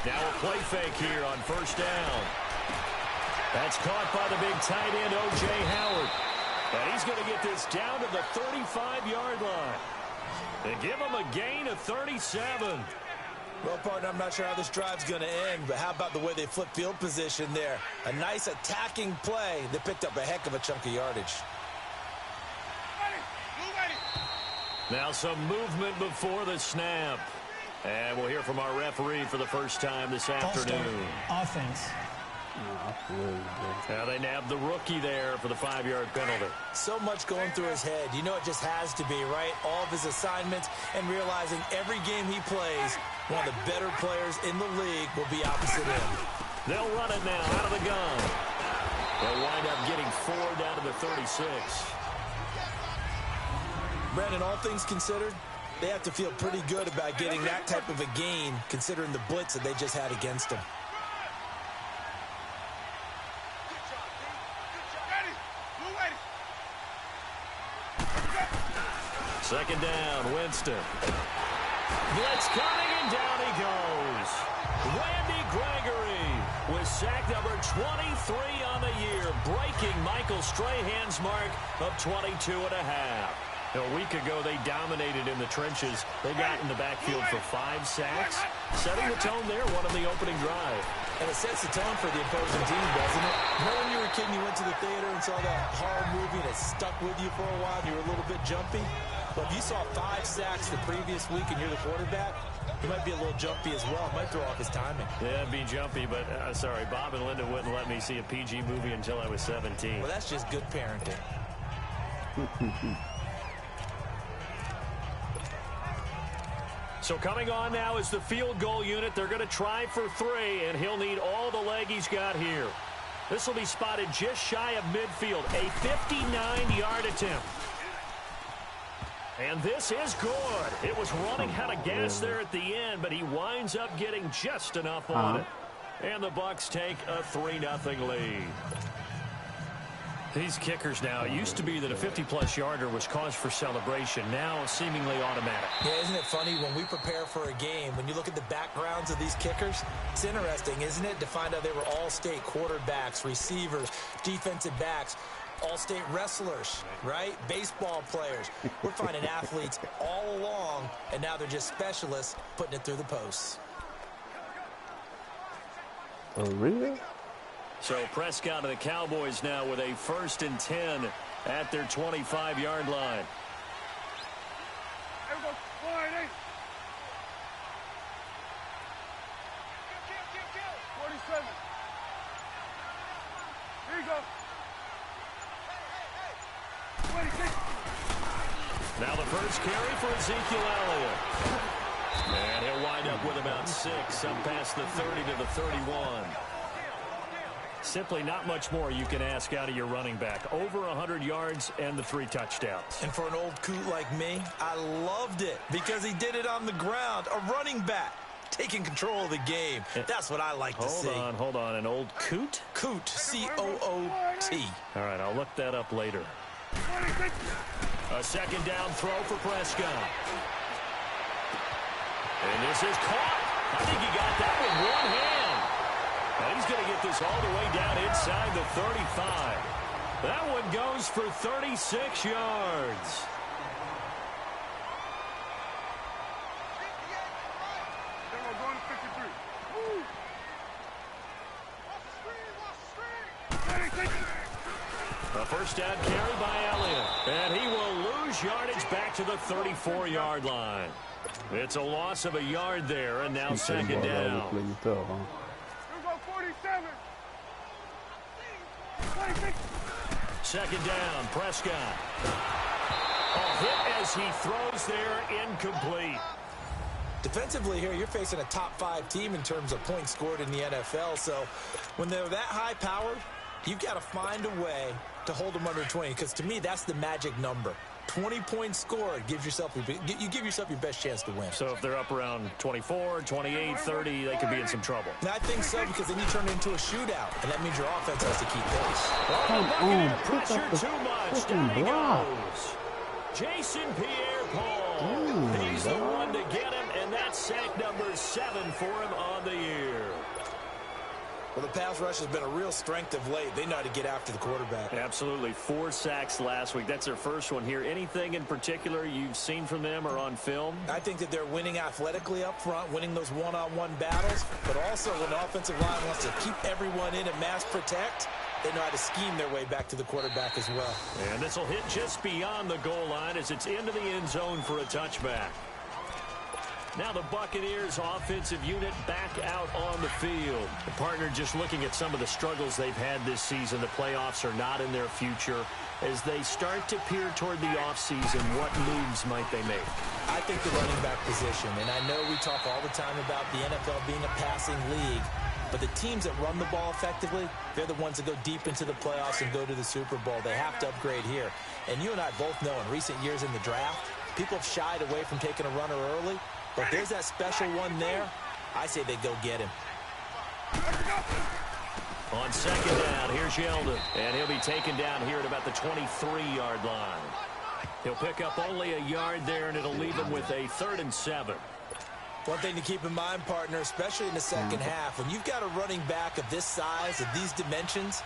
Now a play fake here on first down. That's caught by the big tight end, O.J. Howard. And he's going to get this down to the 35-yard line. And give him a gain of 37. Well, partner, I'm not sure how this drive's going to end, but how about the way they flip field position there? A nice attacking play that picked up a heck of a chunk of yardage. Now some movement before the snap. And we'll hear from our referee for the first time this afternoon. Offense. Now they nabbed the rookie there for the 5-yard penalty. So much going through his head. You know it just has to be, right? All of his assignments and realizing every game he plays, one of the better players in the league will be opposite him. They'll run it now out of the gun. They'll wind up getting 4 down to the 36. Brandon, all things considered, they have to feel pretty good about getting that type of a gain considering the blitz that they just had against them. Second down, Winston. Blitz coming, and down he goes. Randy Gregory with sack number 23 on the year, breaking Michael Strahan's mark of 22 and a half. A week ago, they dominated in the trenches. They got in the backfield for 5 sacks, setting the tone there, one on the opening drive. And it sets the tone for the opposing team, doesn't it? You know when you were a kid and you went to the theater and saw that horror movie and it stuck with you for a while and you were a little bit jumpy? Well, if you saw 5 sacks the previous week and you're the quarterback, he might be a little jumpy as well. It might throw off his timing. Yeah, it'd be jumpy, but sorry, Bob and Linda wouldn't let me see a PG movie until I was 17. Well, that's just good parenting. So coming on now is the field goal unit. They're going to try for 3, and he'll need all the leg he's got here. This will be spotted just shy of midfield, a 59-yard attempt. And this is good. It was running out of gas there at the end, but he winds up getting just enough on it. And the Bucs take a 3-0 lead. These kickers now, it used to be that a 50-plus yarder was cause for celebration. Now seemingly automatic. Yeah, isn't it funny when we prepare for a game, when you look at the backgrounds of these kickers, it's interesting, isn't it, to find out they were all-state quarterbacks, receivers, defensive backs, all-state wrestlers, right? Baseball players. We're finding athletes all along, and now they're just specialists putting it through the posts. Oh, really? So Prescott and the Cowboys now with a 1st and 10 at their 25-yard line. Here we go. 47. Here you go. 26. Now the first carry for Ezekiel Elliott. And he'll wind up with about 6, up past the 30 to the 31. Simply not much more you can ask out of your running back. Over 100 yards and the 3 touchdowns. And for an old coot like me, I loved it because he did it on the ground. A running back taking control of the game. That's what I like to see. Hold on. An old coot? Coot, C-O-O-T. All right, I'll look that up later. A second down throw for Prescott. And this is caught. I think he got that with one hand. And he's going to get this all the way down inside the 35. That one goes for 36 yards. A first down carry by Elliott. And he will lose yardage back to the 34-yard line. It's a loss of a yard there, and now second down. Second down, Prescott. A hit as he throws there, incomplete. Defensively here, you're facing a top-5 team in terms of points scored in the NFL. So when they're that high-powered, you've got to find a way to hold them under 20. Because to me, that's the magic number. 20 points scored gives yourself you give yourself your best chance to win. So if they're up around 24, 28, 30, they could be in some trouble. And I think so, because then you turn it into a shootout, and that means your offense has to keep pace. Come on, Pressure too much. Down he goes. Jason Pierre-Paul. He's the one to get him, and that's sack number 7 for him on the year. Well, the pass rush has been a real strength of late. They know how to get after the quarterback. Absolutely. 4 sacks last week. That's their first one here. Anything in particular you've seen from them or on film? I think that they're winning athletically up front, winning those one-on-one battles, but also when the offensive line wants to keep everyone in and mass protect, they know how to scheme their way back to the quarterback as well. And this will hit just beyond the goal line as it's into the end zone for a touchback. Now the Buccaneers offensive unit back out on the field. The partner just looking at some of the struggles they've had this season. The playoffs are not in their future. As they start to peer toward the offseason, what moves might they make? I think the running back position, and I know we talk all the time about the NFL being a passing league, but the teams that run the ball effectively, they're the ones that go deep into the playoffs and go to the Super Bowl. They have to upgrade here. And you and I both know in recent years in the draft, people have shied away from taking a runner early. But if there's that special one there, I say they go get him. On second down, here's Yeldon. And he'll be taken down here at about the 23-yard line. He'll pick up only a yard there, and it'll leave him with a 3rd and 7. One thing to keep in mind, partner, especially in the second half, when you've got a running back of this size, of these dimensions,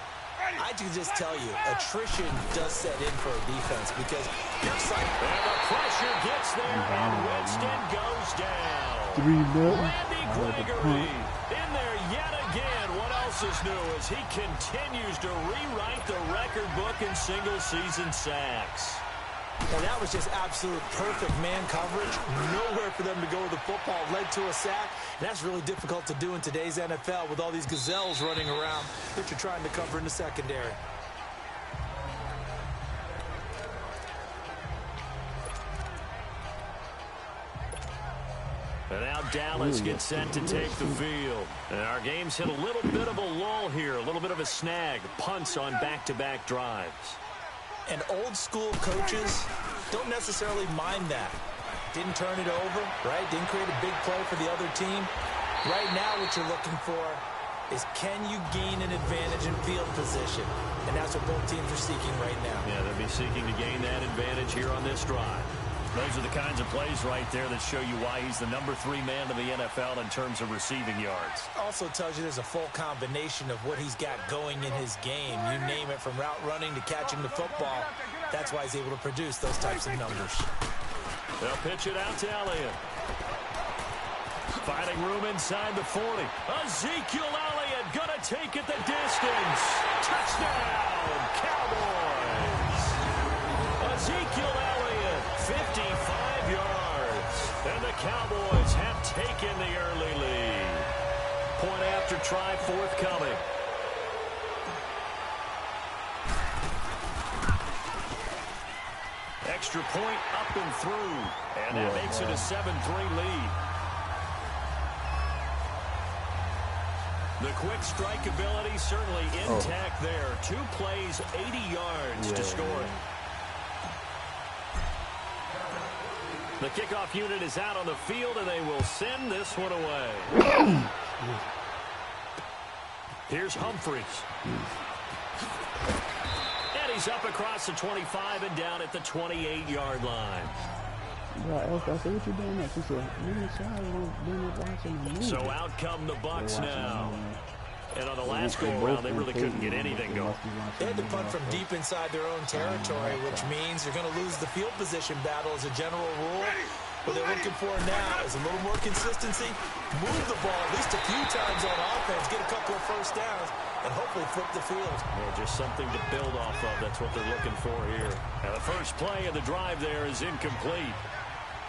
I can just tell you, attrition does set in for a defense because you're excited. And the pressure gets there, and Winston goes down. Randy Gregory in there yet again. What else is new as he continues to rewrite the record book in single-season sacks. Well, that was just absolute perfect man coverage. Nowhere for them to go with the football. Led to a sack. And that's really difficult to do in today's NFL with all these gazelles running around that you're trying to cover in the secondary. And now Dallas gets set to take the field. And our game's hit a little bit of a lull here, a little bit of a snag. Punts on back-to-back drives. And old-school coaches don't necessarily mind that. Didn't turn it over, right? Didn't create a big play for the other team. Right now what you're looking for is can you gain an advantage in field position? And that's what both teams are seeking right now. Yeah, they'll be seeking to gain that advantage here on this drive. Those are the kinds of plays right there that show you why he's the number 3 man in the NFL in terms of receiving yards. Also tells you there's a full combination of what he's got going in his game. You name it, from route running to catching the football. That's why he's able to produce those types of numbers. They'll pitch it out to Elliott. Finding room inside the 40. Ezekiel Elliott gonna take it the distance. Touchdown, Cowboys. Ezekiel Elliott, 55 yards. And the Cowboys have taken the early lead. Point after try forthcoming. Extra point up and through. And that makes it a 7-3 lead. The quick strike ability certainly intact there. 2 plays, 80 yards to score it. The kickoff unit is out on the field, and they will send this one away. Here's Humphreys. And he's up across the 25 and down at the 28-yard line. I said, what you doing next? He said, So out come the Bucs now. And on the last go-around, they really couldn't get anything going. They had to punt from deep inside their own territory, which means you're going to lose the field position battle as a general rule. What they're looking for now is a little more consistency, move the ball at least a few times on offense, get a couple of first downs, and hopefully flip the field. Yeah, just something to build off of. That's what they're looking for here. Now, the first play of the drive there is incomplete.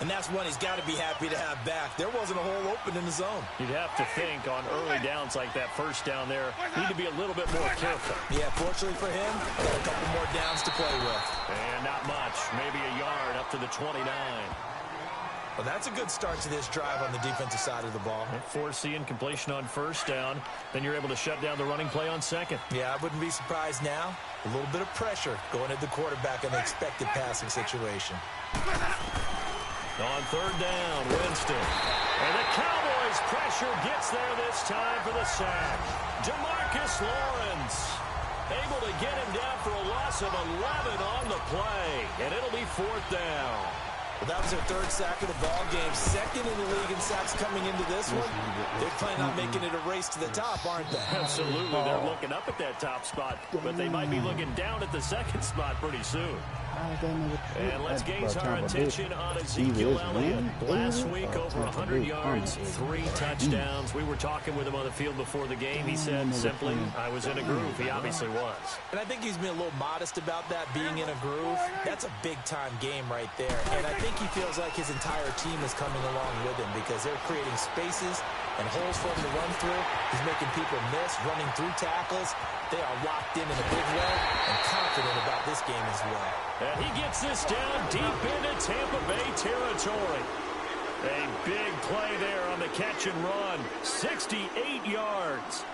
And that's one he's got to be happy to have back. There wasn't a hole open in the zone. You'd have to think on early downs like that, first down there, need to be a little bit more careful. Yeah, fortunately for him, got a couple more downs to play with. And not much, maybe a yard up to the 29. Well, that's a good start to this drive on the defensive side of the ball. Force the incompletion on first down. Then you're able to shut down the running play on second. Yeah, I wouldn't be surprised now. A little bit of pressure going at the quarterback in the expected passing situation. On third down, Winston. And the Cowboys' pressure gets there this time for the sack. DeMarcus Lawrence able to get him down for a loss of 11 on the play. And it'll be 4th down. Well, that was their third sack of the ball game. Second in the league in sacks coming into this one. They're planning on making it a race to the top, aren't they? Absolutely. They're looking up at that top spot, but they might be looking down at the second spot pretty soon. And let's gaze our attention on Ezekiel Elliott. Last week, over 100 yards, 3 touchdowns. We were talking with him on the field before the game. He said simply, I was in a groove. He obviously was. And I think he's been a little modest about that, being in a groove. That's a big-time game right there. And I think he feels like his entire team is coming along with him because they're creating spaces and holes for him to run through. He's making people miss, running through tackles. They are locked in a big way and confident about this game as well. And he gets this down deep into Tampa Bay territory. A big play there on the catch and run. 68 yards.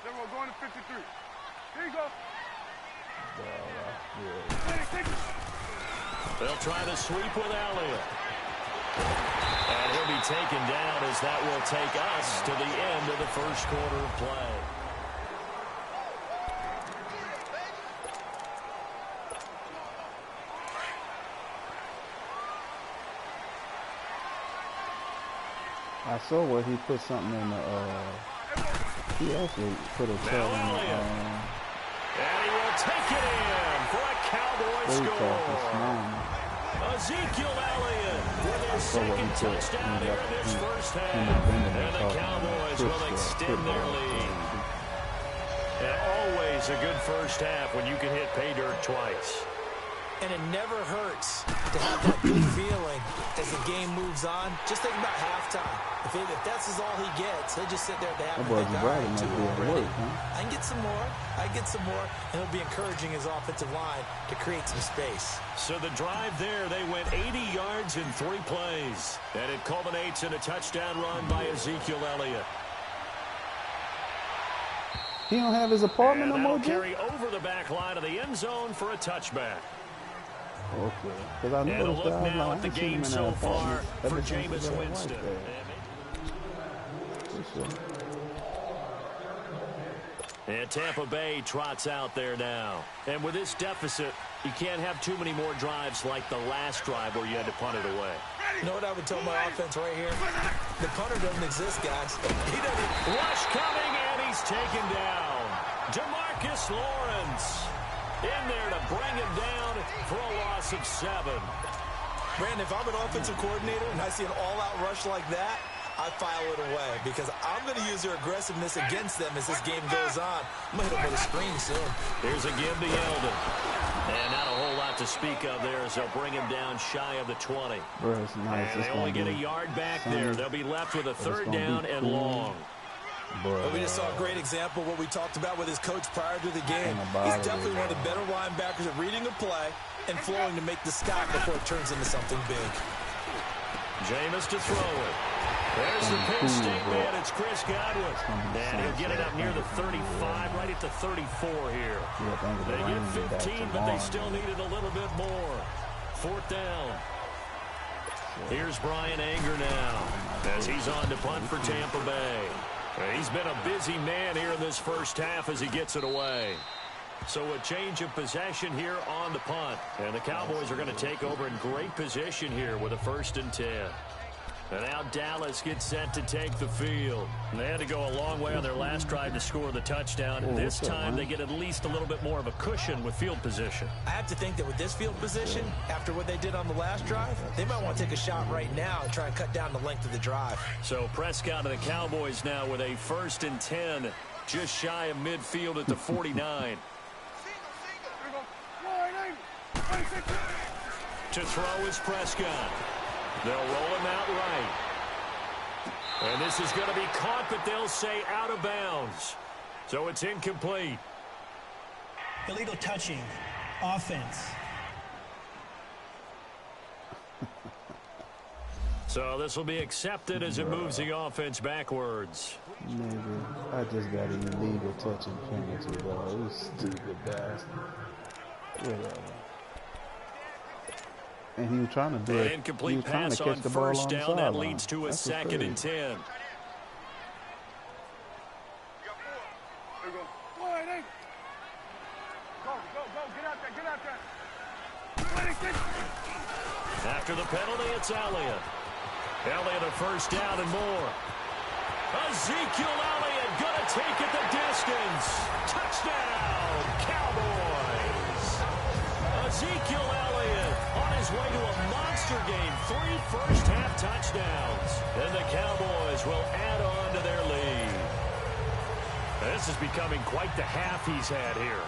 Then we're going to 53. Here you go. They'll try to sweep with Elliott. And he'll be taken down as that will take us to the end of the first quarter of play. I saw where he put something in the, he actually put a tag in the, and he will take it in for a Cowboy score. Ezekiel Elliott with his second touchdown here in this first half. And the Cowboys will extend their lead. And always a good first half when you can hit pay dirt twice. And it never hurts to have that good feeling as the game moves on. Just think about halftime. If that's all he gets, he'll just sit there at the half and think, all right, 2 already. I can get some more. I can get some more. And it'll be encouraging his offensive line to create some space. So the drive there, they went 80 yards in 3 plays. And it culminates in a touchdown run by Ezekiel Elliott. He don't have his apartment no more, carry over the back line of the end zone for a touchback. Okay. Because I And a noticed look that now at the game so far for Jameis Winston. And Tampa Bay trots out there now. And with this deficit, you can't have too many more drives like the last drive where you had to punt it away. You know what I would tell my offense right here? The punter doesn't exist, guys. He doesn't. Rush coming, and he's taken down. DeMarcus Lawrence in there to bring him down for a loss of 7. Brandon, if I'm an offensive coordinator and I see an all-out rush like that, I file it away because I'm going to use their aggressiveness against them as this game goes on. I'm going to hit them with a screen soon. Here's a give to Yeldon. And not a whole lot to speak of there as they'll bring him down shy of the 20. Bro, it's nice. And they only get a yard back there. They'll be left with a 3rd down and long. But we just saw a great example of what we talked about with his coach prior to the game. He's definitely one of the better linebackers at reading a play and flowing to make the stop before it turns into something big. Jameis to throw it. There's the Penn State man. It's Chris Godwin. And he'll get it up near the 35, right at the 34 here. They get 15, but they still needed a little bit more. 4th down. Here's Brian Anger now as he's on to punt for Tampa Bay. He's been a busy man here in this first half as he gets it away. So a change of possession here on the punt. And the Cowboys are going to take over in great position here with a 1st and 10. And now Dallas gets set to take the field. And they had to go a long way on their last drive to score the touchdown. This time they get at least a little bit more of a cushion with field position. I have to think that with this field position, after what they did on the last drive, they might want to take a shot right now and try and cut down the length of the drive. So Prescott and the Cowboys now with a 1st and 10, just shy of midfield at the 49. To throw is Prescott. They'll roll him out right. And this is going to be caught, but they'll say out of bounds. So it's incomplete. Illegal touching. Offense. So this will be accepted as it moves the offense backwards. Nigga, I just got an illegal touching penalty, bro. You stupid bastard. Whatever. And he was trying to do it. Incomplete pass on 1st down. That leads to a 2nd and 10. After the penalty, it's Elliott. Elliott a first down and more. Ezekiel Elliott going to take it the distance. Touchdown, Cowboys. Ezekiel Elliott on his way to a monster game. 3 first-half touchdowns. And the Cowboys will add on to their lead. This is becoming quite the half he's had here.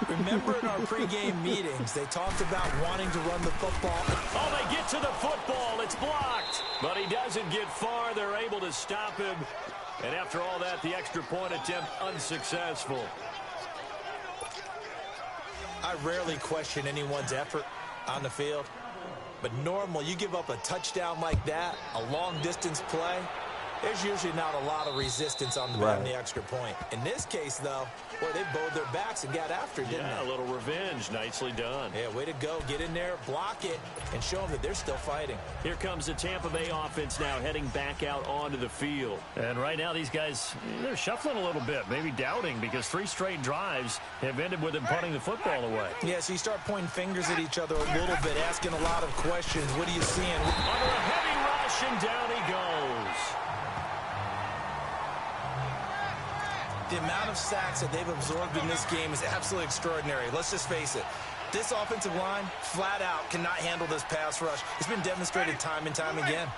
Remember in our pregame meetings, they talked about wanting to run the football. Oh, they get to the football. It's blocked. But he doesn't get far. They're able to stop him. And after all that, the extra point attempt unsuccessful. I rarely question anyone's effort on the field. But normal, you give up a touchdown like that, a long-distance play, there's usually not a lot of resistance on the extra point. In this case, though, boy, they bowed their backs and got after it, didn't they? Yeah, a little revenge. Nicely done. Yeah, way to go. Get in there, block it, and show them that they're still fighting. Here comes the Tampa Bay offense now heading back out onto the field. And right now these guys, they're shuffling a little bit, maybe doubting, because 3 straight drives have ended with them punting the football away. Yeah, so you start pointing fingers at each other a little bit, asking a lot of questions. What are you seeing? Under a heavy rush, and down he goes. The amount of sacks that they've absorbed in this game is absolutely extraordinary. Let's just face it. This offensive line, flat out, cannot handle this pass rush. It's been demonstrated time and time again.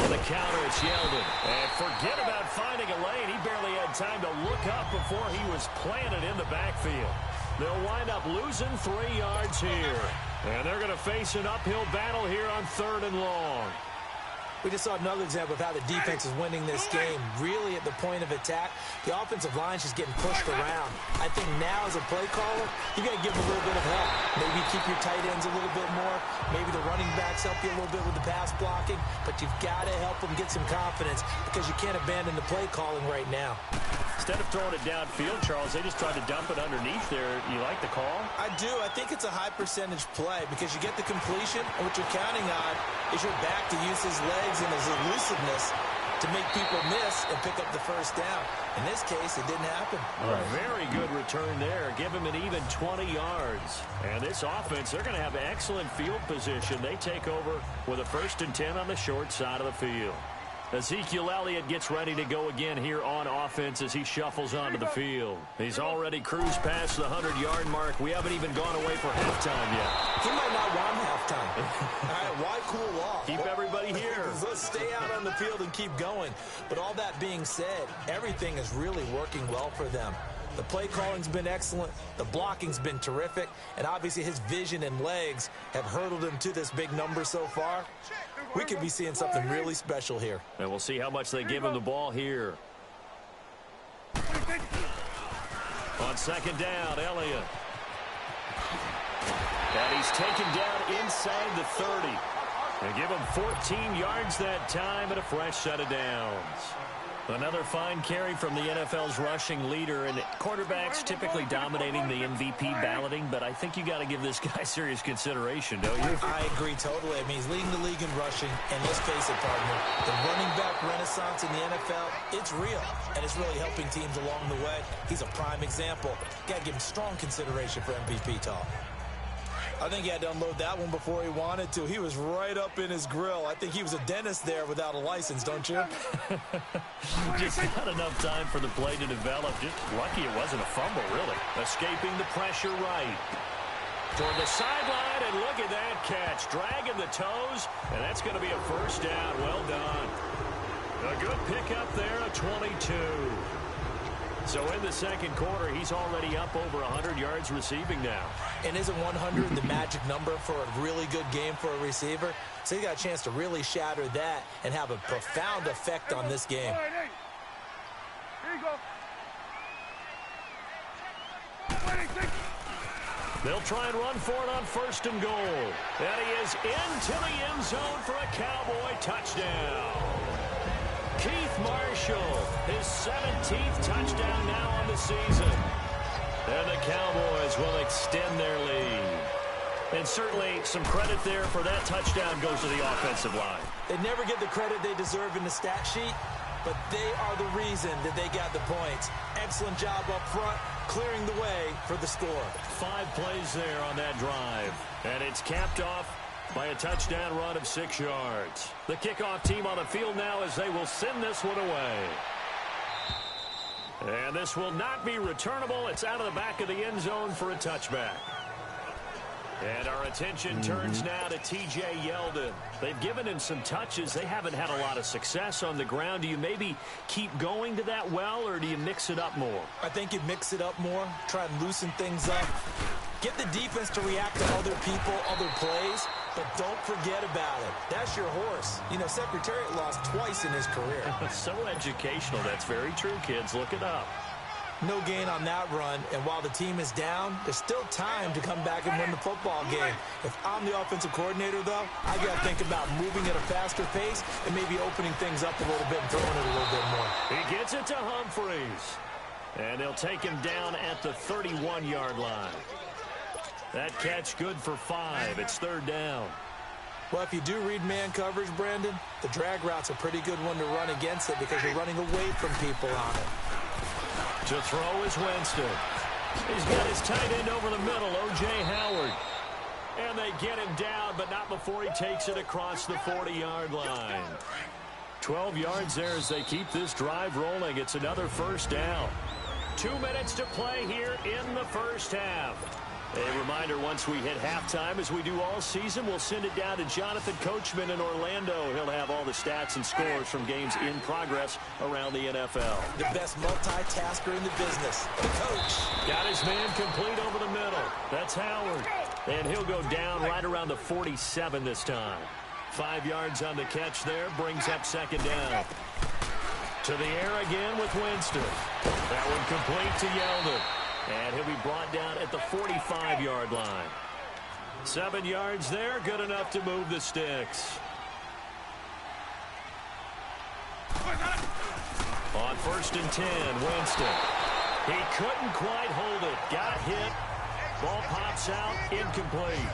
On the counter, it's Yeldon. And forget about finding a lane. He barely had time to look up before he was planted in the backfield. They'll wind up losing 3 yards here. And they're going to face an uphill battle here on 3rd and long. We just saw another example of how the defense is winning this game. Really at the point of attack, the offensive line's just getting pushed around. I think now as a play caller, you got to give them a little bit of help. Maybe keep your tight ends a little bit more. Maybe the running backs help you a little bit with the pass blocking. But you've got to help them get some confidence because you can't abandon the play calling right now. Instead of throwing it downfield, Charles, they just tried to dump it underneath there. You like the call? I do. I think it's a high percentage play because you get the completion, and what you're counting on is your back to use his legs and his elusiveness to make people miss and pick up the first down. In this case, it didn't happen. A very good return there. Give him an even 20 yards. And this offense, they're going to have excellent field position. They take over with a 1st and 10 on the short side of the field. Ezekiel Elliott gets ready to go again here on offense as he shuffles onto the field. He's already cruised past the 100-yard mark. We haven't even gone away for halftime yet. He might not want halftime. All right, why cool off? Keep everybody here. Let's stay out on the field and keep going. But all that being said, everything is really working well for them. The play calling's been excellent. The blocking's been terrific. And obviously his vision and legs have hurdled him to this big number so far. We could be seeing something really special here. And we'll see how much they give him the ball here. On 2nd down, Elliott. And he's taken down inside the 30. They give him 14 yards that time and a fresh set of downs. Another fine carry from the NFL's rushing leader, and quarterbacks typically dominating the MVP balloting, but I think you got to give this guy serious consideration, don't you? I agree totally. I mean, he's leading the league in rushing, and let's face it, partner, the running back renaissance in the NFL, it's real, and it's really helping teams along the way. He's a prime example. Got to give him strong consideration for MVP talk. I think he had to unload that one before he wanted to. He was right up in his grill. I think he was a dentist there without a license, don't you? Just not enough time for the play to develop. Just lucky it wasn't a fumble, really. Escaping the pressure right. Toward the sideline, and look at that catch. Dragging the toes, and that's going to be a first down. Well done. A good pickup there, a 22. So in the 2nd quarter, he's already up over 100 yards receiving now. And isn't 100 the magic number for a really good game for a receiver? So he got a chance to really shatter that and have a profound effect on this game. Here you go. They'll try and run for it on 1st and goal. And he is into the end zone for a Cowboy touchdown. Keith Marshall, his 17th touchdown now on the season. And the Cowboys will extend their lead. And certainly some credit there for that touchdown goes to the offensive line. They never get the credit they deserve in the stat sheet, but they are the reason that they got the points. excellent job up front, clearing the way for the score. 5 plays there on that drive. And it's capped off by a touchdown run of 6 yards. The kickoff team on the field now as they will send this one away. And this will not be returnable. It's out of the back of the end zone for a touchback. And our attention turns now to T.J. Yeldon. They've given him some touches. They haven't had a lot of success on the ground. Do you maybe keep going to that well, or do you mix it up more? I think you mix it up more, try and loosen things up. Get the defense to react to other people, other plays, but don't forget about it. That's your horse. You know, Secretariat lost twice in his career. So educational. That's very true, kids. Look it up. No gain on that run, and while the team is down, there's still time to come back and win the football game. If I'm the offensive coordinator, though, I got to think about moving at a faster pace and maybe opening things up a little bit and throwing it a little bit more. He gets it to Humphreys, and they'll take him down at the 31-yard line. That catch good for 5. It's 3rd down. Well, if you do read man coverage, Brandon, the drag route's a pretty good one to run against it because you're running away from people on it. To throw is Winston. He's got his tight end over the middle, O.J. Howard. And they get him down, but not before he takes it across the 40-yard line. 12 yards there as they keep this drive rolling. It's another 1st down. 2 minutes to play here in the first half. A reminder, once we hit halftime, as we do all season, we'll send it down to Jonathan Coachman in Orlando. He'll have all the stats and scores from games in progress around the NFL. The best multitasker in the business, the coach. Got his man complete over the middle. That's Howard. And he'll go down right around the 47 this time. 5 yards on the catch there, brings up 2nd down. To the air again with Winston. That one complete to Yeldon. And he'll be brought down at the 45-yard line. 7 yards there, good enough to move the sticks. On 1st and 10, Winston. He couldn't quite hold it. Got hit. Ball pops out, incomplete.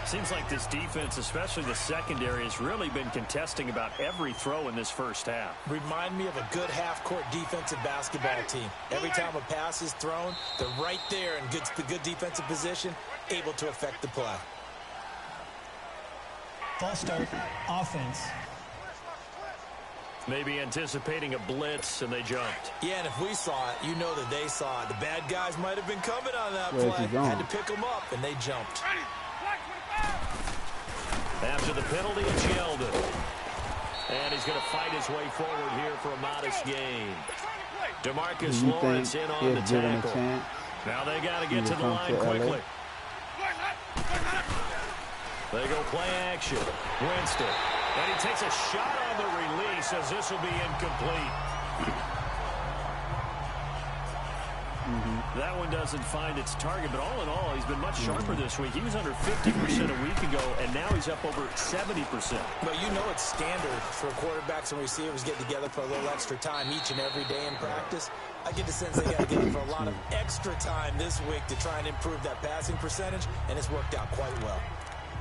Seems like this defense, especially the secondary, has really been contesting about every throw in this first half. Remind me of a good half-court defensive basketball team. Every time a pass is thrown, they're right there in good defensive position, able to affect the play. False start, offense. Maybe anticipating a blitz, and they jumped. Yeah, and if we saw it, you know that they saw it. The bad guys might have been coming on that play. Had to pick them up, and they jumped. After the penalty, it's Yeldon. And he's going to fight his way forward here for a modest gain. DeMarcus Lawrence in on the tackle. Now they got to get to the line quickly. They go play action. Winston. And he takes a shot on the release as this will be incomplete. That one doesn't find its target, but all in all, he's been much sharper this week. He was under 50% a week ago, and now he's up over 70%. Well, you know it's standard for quarterbacks and receivers get together for a little extra time each and every day in practice. I get the sense they got together for a lot of extra time this week to try and improve that passing percentage, and it's worked out quite well.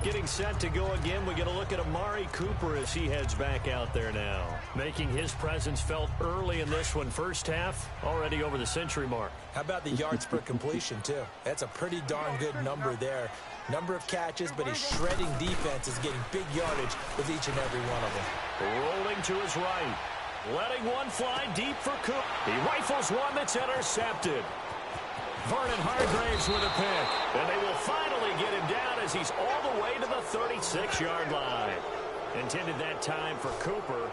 Getting set to go again, we get a look at Amari Cooper as he heads back out there now. Making his presence felt early in this one. First half, already over the century mark. How about the yards per completion, too? That's a pretty darn good number there. Number of catches, but his shredding defense is getting big yardage with each and every one of them. Rolling to his right. Letting one fly deep for Cooper. He rifles one that's intercepted. Vernon Hargraves with a pick. And they will finally get him down as he's all the way to the 36-yard line. Intended that time for Cooper.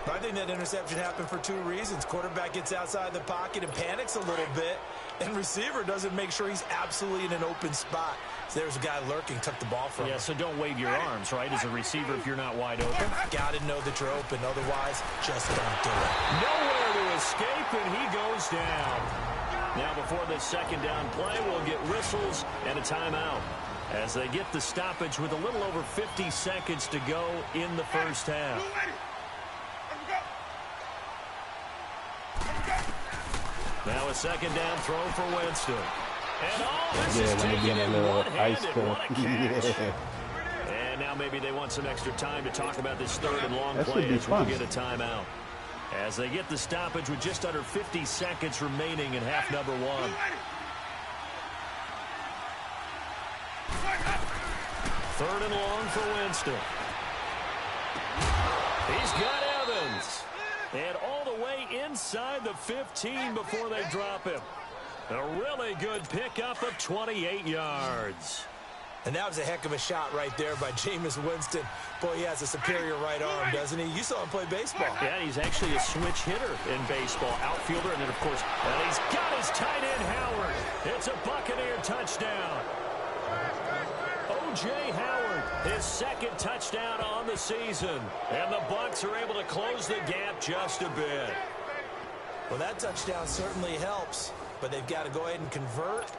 I think that interception happened for 2 reasons. Quarterback gets outside the pocket and panics a little bit. And receiver doesn't make sure he's absolutely in an open spot. So there's a guy lurking, took the ball from him. Yeah, so don't wave your arms, right, as a receiver if you're not wide open. Got to know that you're open. Otherwise, just don't do it. Nowhere to escape, and he goes down. Now, before this 2nd down play, we'll get whistles and a timeout as they get the stoppage with a little over 50 seconds to go in the first half. Now a 2nd down throw for Winston. And this is taken in one-handed. What a catch. And now maybe they want some extra time to talk about this 3rd and long play as we'll get a timeout. as they get the stoppage with just under 50 seconds remaining in half number one. Third and long for Winston. He's got Evans. And all the way inside the 15 before they drop him. A really good pickup of 28 yards. And that was a heck of a shot right there by Jameis Winston. Boy, he has a superior right arm, doesn't he? You saw him play baseball. Yeah, he's actually a switch hitter in baseball. Outfielder, and then, of course, and he's got his tight end, Howard. It's a Buccaneer touchdown. O.J. Howard, his second touchdown on the season. And the Bucs are able to close the gap just a bit. Well, that touchdown certainly helps, but they've got to go ahead and convert,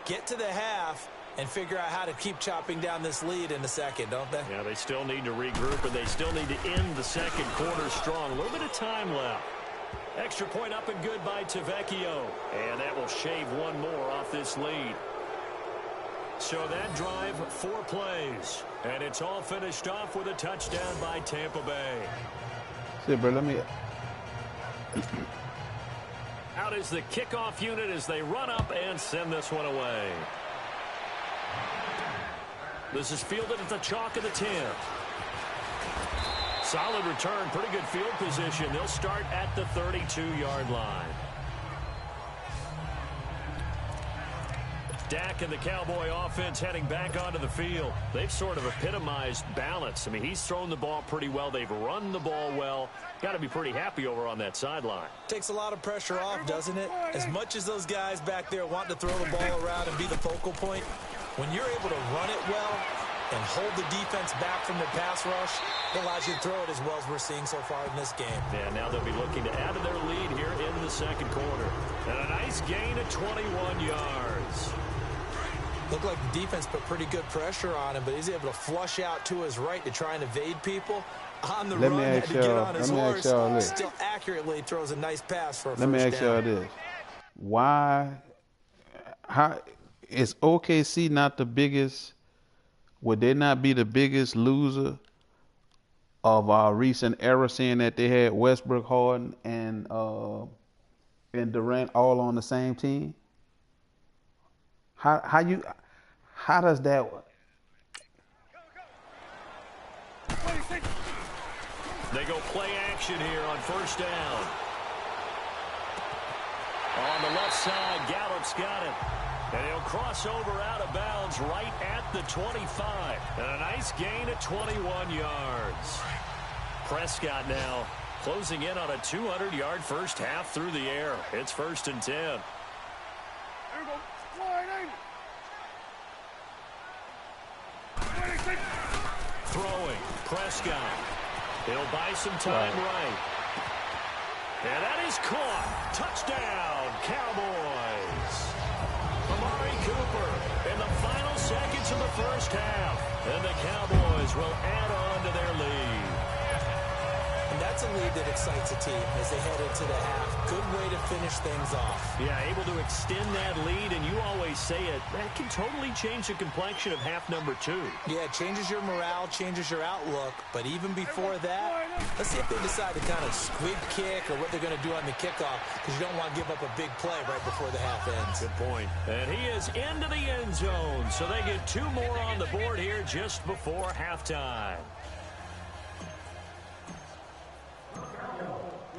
get to the half, and figure out how to keep chopping down this lead in the second, don't they? Yeah, they still need to regroup, and they still need to end the second quarter strong. A little bit of time left. Extra point up and good by Tavecchio. And that will shave one more off this lead. So that drive, 4 plays. And it's all finished off with a touchdown by Tampa Bay. See, bro, let me... Out is the kickoff unit as they run up and send this one away. This is fielded at the chalk of the 10. Solid return, pretty good field position. They'll start at the 32-yard line. Dak and the Cowboy offense heading back onto the field. They've sort of epitomized balance. I mean, he's thrown the ball pretty well. They've run the ball well. Got to be pretty happy over on that sideline. Takes a lot of pressure off, doesn't it? As much as those guys back there want to throw the ball around and be the focal point, when you're able to run it well and hold the defense back from the pass rush, it allows you to throw it as well as we're seeing so far in this game. Yeah, now they'll be looking to add to their lead here in the second quarter. And a nice gain of 21 yards. Looked like the defense put pretty good pressure on him, but he's able to flush out to his right to try and evade people. On the run, had to get on his horse. Still accurately throws a nice pass for a first down. Let me ask y'all this. How is OKC not the biggest, would they not be the biggest loser of our recent era, seeing that they had Westbrook, Harden, and Durant all on the same team? How does that work? They go play action here on first down. On the left side, Gallup's got it. And he'll cross over out of bounds right at the 25. And a nice gain of 21 yards. Prescott now closing in on a 200-yard first half through the air. It's 1st and 10. There we go. Throwing, Prescott. He'll buy some time right. And that is caught. Touchdown, Cowboys. Amari Cooper in the final seconds of the first half. And the Cowboys will add on to their lead. And that's a lead that excites a team as they head into the half. Good way to finish things off. Yeah, able to extend that lead, and you always say it, that can totally change the complexion of half number 2. Yeah, it changes your morale, changes your outlook. But even before that, let's see if they decide to kind of squib kick or what they're going to do on the kickoff, because you don't want to give up a big play right before the half ends. Good point. And he is into the end zone, so they get 2 more on the board here just before halftime.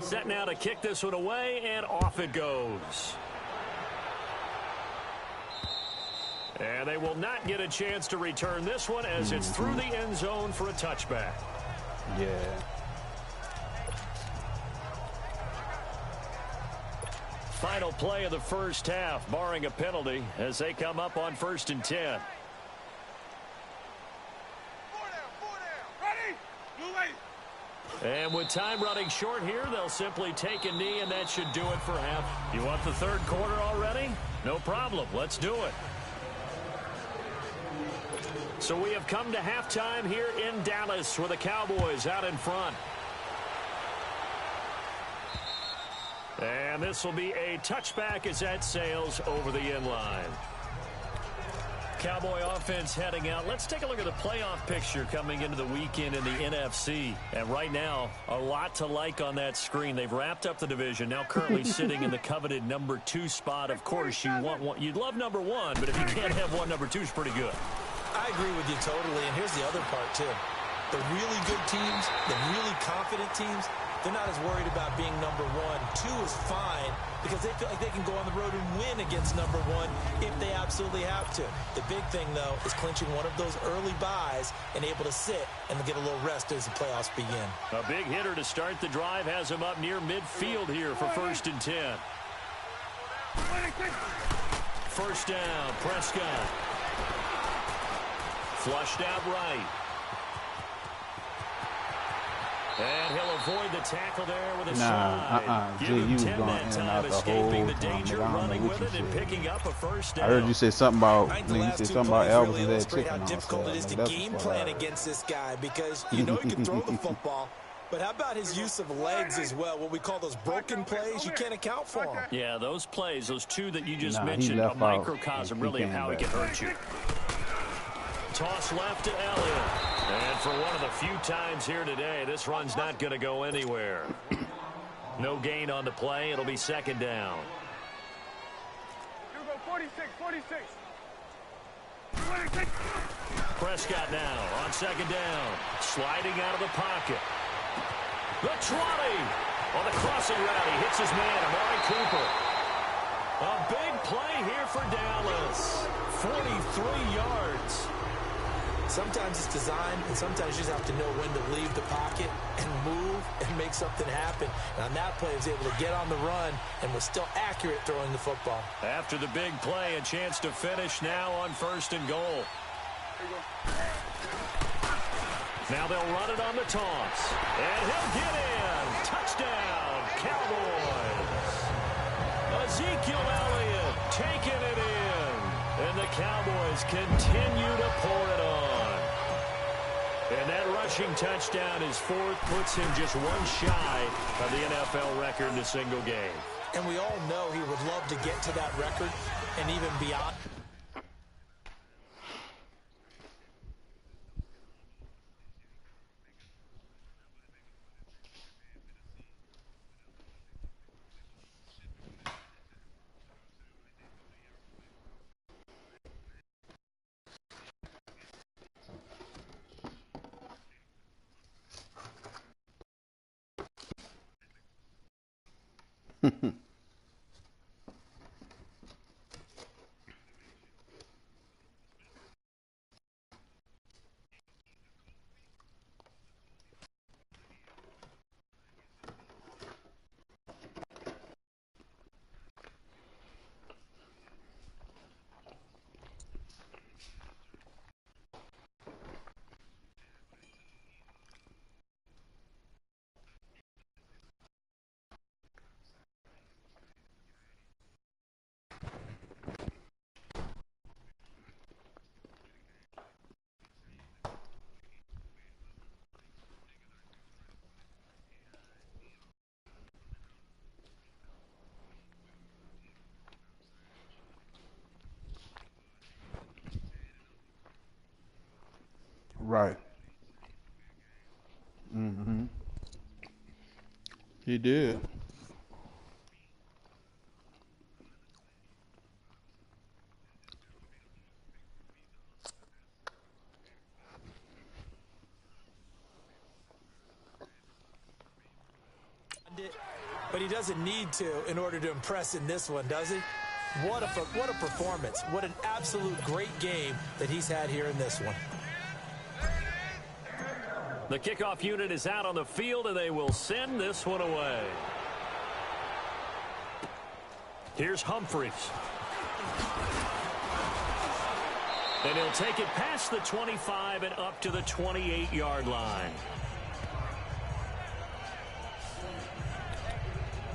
Set now to kick this one away, and off it goes. And they will not get a chance to return this one as it's through the end zone for a touchback. Yeah. Final play of the first half, barring a penalty, as they come up on 1st and 10. And with time running short here, they'll simply take a knee, and that should do it for half. You want the third quarter already? No problem. Let's do it. So we have come to halftime here in Dallas with the Cowboys out in front. And this will be a touchback as that sails over the end line. Cowboy offense heading out. Let's take a look at the playoff picture coming into the weekend in the NFC. And right now, a lot to like on that screen. They've wrapped up the division, now currently sitting in the coveted number 2 spot. Of course, you'd love number 1, but if you can't have one, number 2 is pretty good. I agree with you totally, and here's the other part, too. The really good teams, the really confident teams, they're not as worried about being number 1. 2 is fine because they feel like they can go on the road and win against number 1 if they absolutely have to. The big thing, though, is clinching one of those early byes and able to sit and get a little rest as the playoffs begin. A big hitter to start the drive has him up near midfield here for 1st and 10. First down, Prescott. Flushed out right. And he'll avoid the tackle there with a slide. Give him 10 that time, escaping the danger, running with it, and picking up a first down. I heard you say something about Elvis really and that illustrate chicken. how difficult it is to game plan against this guy because you know he can throw the football. But how about his use of legs as well? What we call those broken plays, you can't account for them. Yeah, those plays, those 2 that you just mentioned, a microcosm really of how he can hurt you. Toss left to Elliott. And for one of the few times here today, this run's not going to go anywhere. No gain on the play. It'll be 2nd down. You go 46. Prescott now on 2nd down. Sliding out of the pocket. The trolley on the crossing route. He hits his man, Amari Cooper. A big play here for Dallas. 43 yards. Sometimes it's design, and sometimes you just have to know when to leave the pocket and move and make something happen. And on that play, he was able to get on the run and was still accurate throwing the football. After the big play, a chance to finish now on 1st and goal. Now they'll run it on the toss. And he'll get in. Touchdown, Cowboys. Ezekiel Elliott taking it in. And the Cowboys continue to pour it on. And that rushing touchdown is 4th, puts him just 1 shy of the NFL record in a single game. And we all know he would love to get to that record and even beyond. Right. Mm-hmm. He did. But he doesn't need to in order to impress in this one, does he? What a performance. What an absolute great game that he's had here in this one. The kickoff unit is out on the field, and they will send this one away. Here's Humphries. And he'll take it past the 25 and up to the 28-yard line.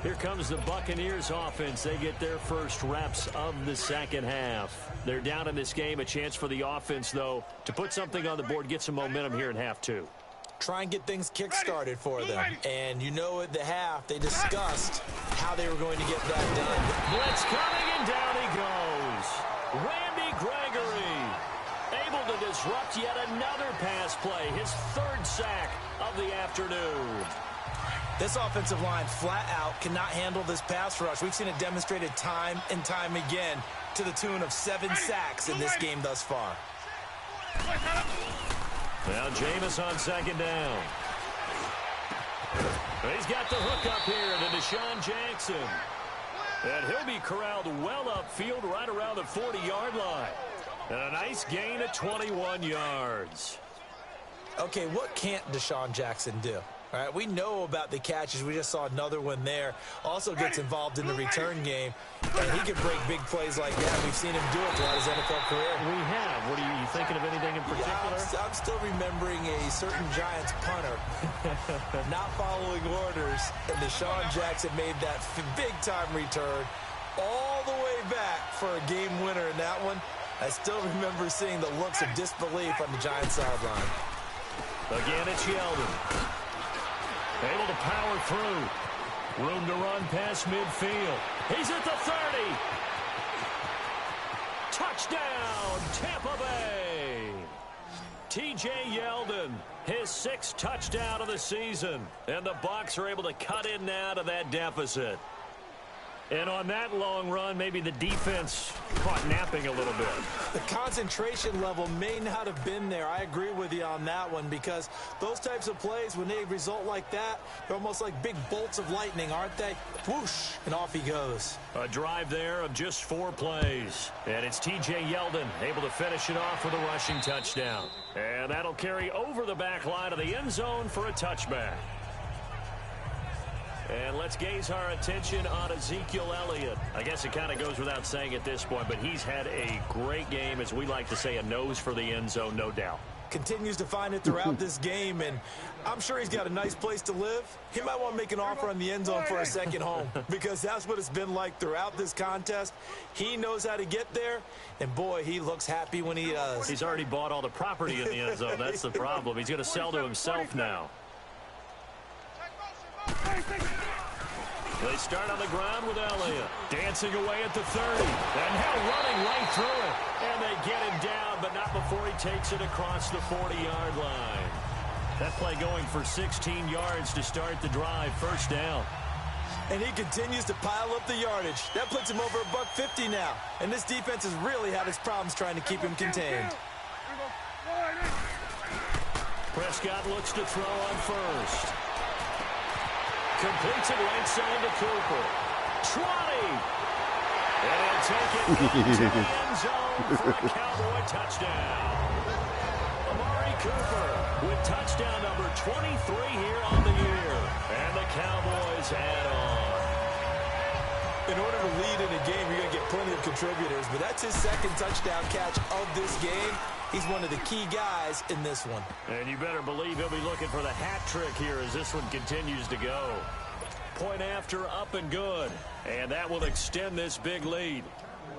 Here comes the Buccaneers offense. They get their first reps of the 2nd half. They're down in this game. A chance for the offense, though, to put something on the board, get some momentum here in half 2. Try and get things kick-started for them. And you know at the half, they discussed how they were going to get that done. Blitz coming, and down he goes. Randy Gregory disrupt yet another pass play, his third sack of the afternoon. This offensive line flat out cannot handle this pass rush. We've seen it demonstrated time and time again to the tune of 7 sacks in this game thus far. Now Jameis on second down. He's got the hook up here to Deshaun Jackson. And he'll be corralled well upfield right around the 40-yard line. And a nice gain of 21 yards. Okay, what can't Deshaun Jackson do? All right, we know about the catches. We just saw another one there. Also gets involved in the return game. And he can break big plays like that. We've seen him do it throughout his NFL career. We have. What are you thinking of anything in particular? Yeah, I'm still remembering a certain Giants punter not following orders. And Deshaun Jackson made that big-time return all the way back for a game winner in that one. I still remember seeing the looks of disbelief on the Giants sideline. Again, it's Yeldon. Able to power through. Room to run past midfield. He's at the 30. Touchdown, Tampa Bay. T.J. Yeldon, his 6th touchdown of the season. And the Bucs are able to cut in now to that deficit. And on that long run, maybe the defense caught napping a little bit. The concentration level may not have been there. I agree with you on that one, because those types of plays, when they result like that, they're almost like big bolts of lightning, aren't they? Whoosh, and off he goes. A drive there of just 4 plays. And it's T.J. Yeldon able to finish it off with a rushing touchdown. And that'll carry over the back line of the end zone for a touchback. And let's gaze our attention on Ezekiel Elliott. I guess it kind of goes without saying at this point, but he's had a great game, as we like to say, a nose for the end zone, no doubt. Continues to find it throughout this game, and I'm sure he's got a nice place to live. He might want to make an offer on the end zone for a second home, because that's what it's been like throughout this contest. He knows how to get there, and boy, he looks happy when he does. He's already bought all the property in the end zone. That's the problem. He's going to sell to himself now. They start on the ground with Elliott. Dancing away at the 30. And now running right through it. And they get him down, but not before he takes it across the 40-yard line. That play going for 16 yards to start the drive. First down. And he continues to pile up the yardage. That puts him over $150 now. And this defense has really had its problems trying to keep him contained. Prescott looks to throw on first. Completes it right side to Cooper. 20. And he'll take it into the end zone for a Cowboy touchdown. Amari Cooper with touchdown number 23 here on the year. And the Cowboys add on. In order to lead in a game, you're going to get plenty of contributors, but that's his 2nd touchdown catch of this game. He's one of the key guys in this one. And you better believe he'll be looking for the hat trick here as this one continues to go. Point after, up and good. And that will extend this big lead.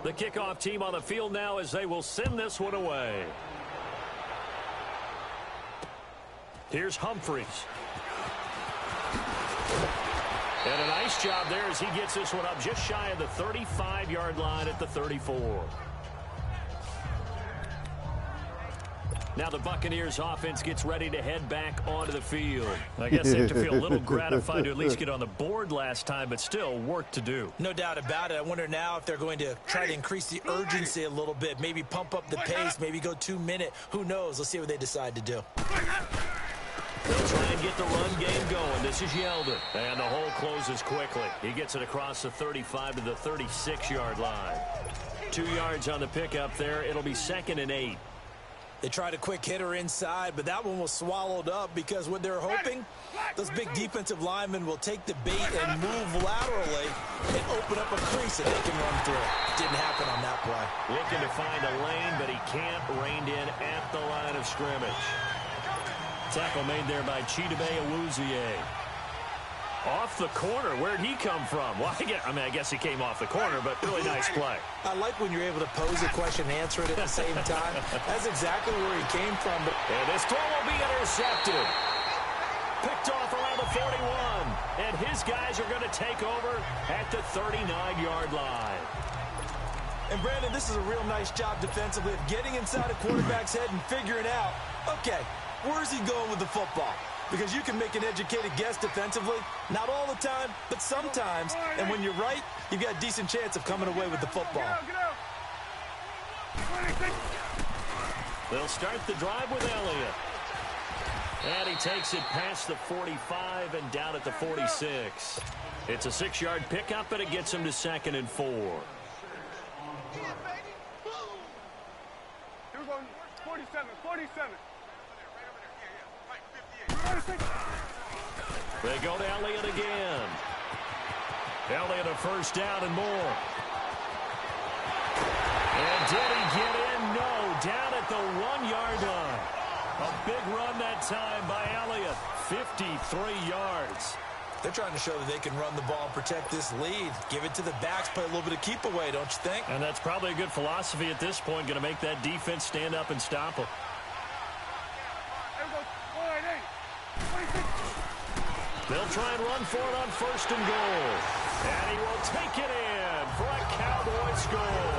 The kickoff team on the field now as they will send this one away. Here's Humphries. And a nice job there as he gets this one up just shy of the 35-yard line at the 34. Now the Buccaneers offense gets ready to head back onto the field. I guess they have to feel a little gratified to at least get on the board last time, but still work to do. No doubt about it. I wonder now if they're going to try to increase the urgency a little bit, maybe pump up the pace, maybe go 2-minute. Who knows? Let's see what they decide to do. They'll try and get the run game going. This is Yeldon. And the hole closes quickly. He gets it across the 35 to the 36-yard line. 2 yards on the pickup there. It'll be 2nd and 8. They tried a quick hitter inside, but that one was swallowed up because what they're hoping, those big defensive linemen will take the bait and move laterally and open up a crease that they can run through. Didn't happen on that play. Looking to find a lane, but he can't. Reined in at the line of scrimmage. Tackle made there by Chidobe Awuzie. Off the corner. Where'd he come from? Well, I guess he came off the corner, but really nice play. I like when you're able to pose a question and answer it at the same time. That's exactly where he came from. But and this throw will be intercepted. Picked off around the 41. And his guys are going to take over at the 39-yard line. And, Brandon, this is a real nice job defensively of getting inside a quarterback's head and figuring out, okay, where's he going with the football? Because you can make an educated guess defensively, not all the time, but sometimes. And when you're right, you've got a decent chance of coming away with the football. They'll start the drive with Elliott. And he takes it past the 45 and down at the 46. It's a 6-yard pickup, and it gets him to 2nd and 4. Here we go, 47, 47. They go to Elliott again. Elliott a first down and more. And did he get in? No, down at the 1-yard line. A big run that time by Elliott, 53 yards. They're trying to show that they can run the ball and protect this lead. Give it to the backs, play a little bit of keep away, don't you think? And that's probably a good philosophy at this point, going to make that defense stand up and stop them. They'll try and run for it on 1st and goal. And he will take it in for a Cowboy score.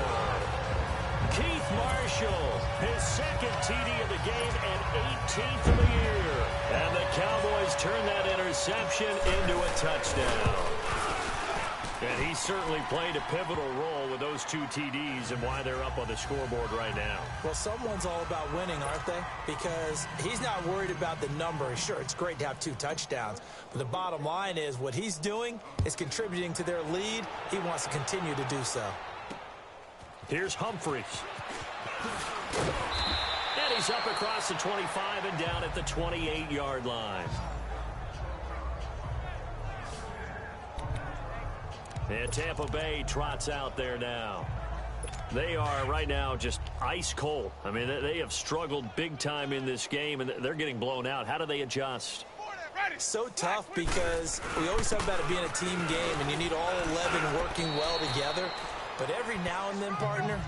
Keith Marshall, his 2nd TD of the game and 18th of the year. And the Cowboys turn that interception into a touchdown. And he certainly played a pivotal role with those 2 TDs and why they're up on the scoreboard right now. Well, someone's all about winning, aren't they? Because he's not worried about the number. Sure, it's great to have 2 touchdowns. But the bottom line is what he's doing is contributing to their lead. He wants to continue to do so. Here's Humphries. And he's up across the 25 and down at the 28-yard line. And Tampa Bay trots out there now. They are right now just ice cold. I mean, they have struggled big time in this game, and they're getting blown out. How do they adjust? So tough because we always talk about it being a team game, and you need all 11 working well together. But every now and then, partner,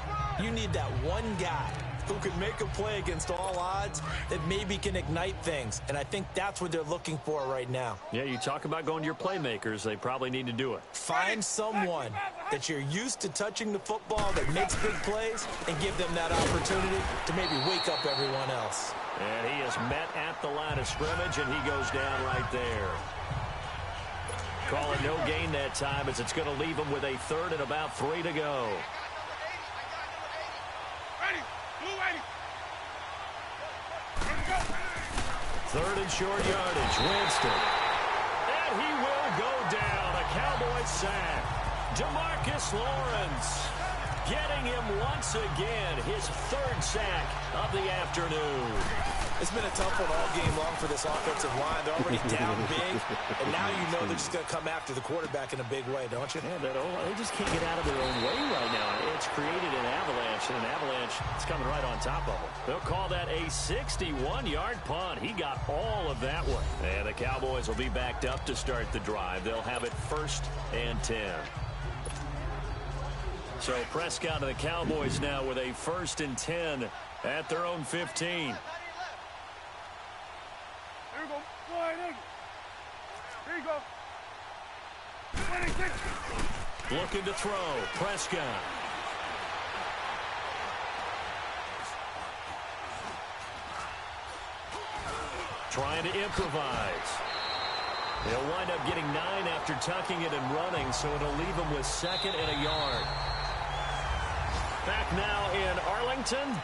you need that one guy who can make a play against all odds that maybe can ignite things. And I think that's what they're looking for right now. Yeah, you talk about going to your playmakers. They probably need to do it. Find someone that you're used to touching the football that makes big plays and give them that opportunity to maybe wake up everyone else. And he is met at the line of scrimmage, and he goes down right there. Call it no gain that time as it's going to leave him with a 3rd and about 3 to go. Third and short yardage, Winston. And he will go down. A Cowboys sack. DeMarcus Lawrence getting him once again, his 3rd sack of the afternoon. It's been a tough one all game long for this offensive line. They're already down big, and now you know they're just going to come after the quarterback in a big way, don't you? Yeah, they just can't get out of their own way right now. It's created an avalanche, and an avalanche is coming right on top of them. They'll call that a 61-yard punt. He got all of that one. And the Cowboys will be backed up to start the drive. They'll have it 1st and 10. So Prescott and the Cowboys now with a 1st and 10 at their own 15. Here you go. Looking to throw. Prescott. Trying to improvise. He'll wind up getting 9 after tucking it and running, so it'll leave him with 2nd and a yard. Back now in Arlington.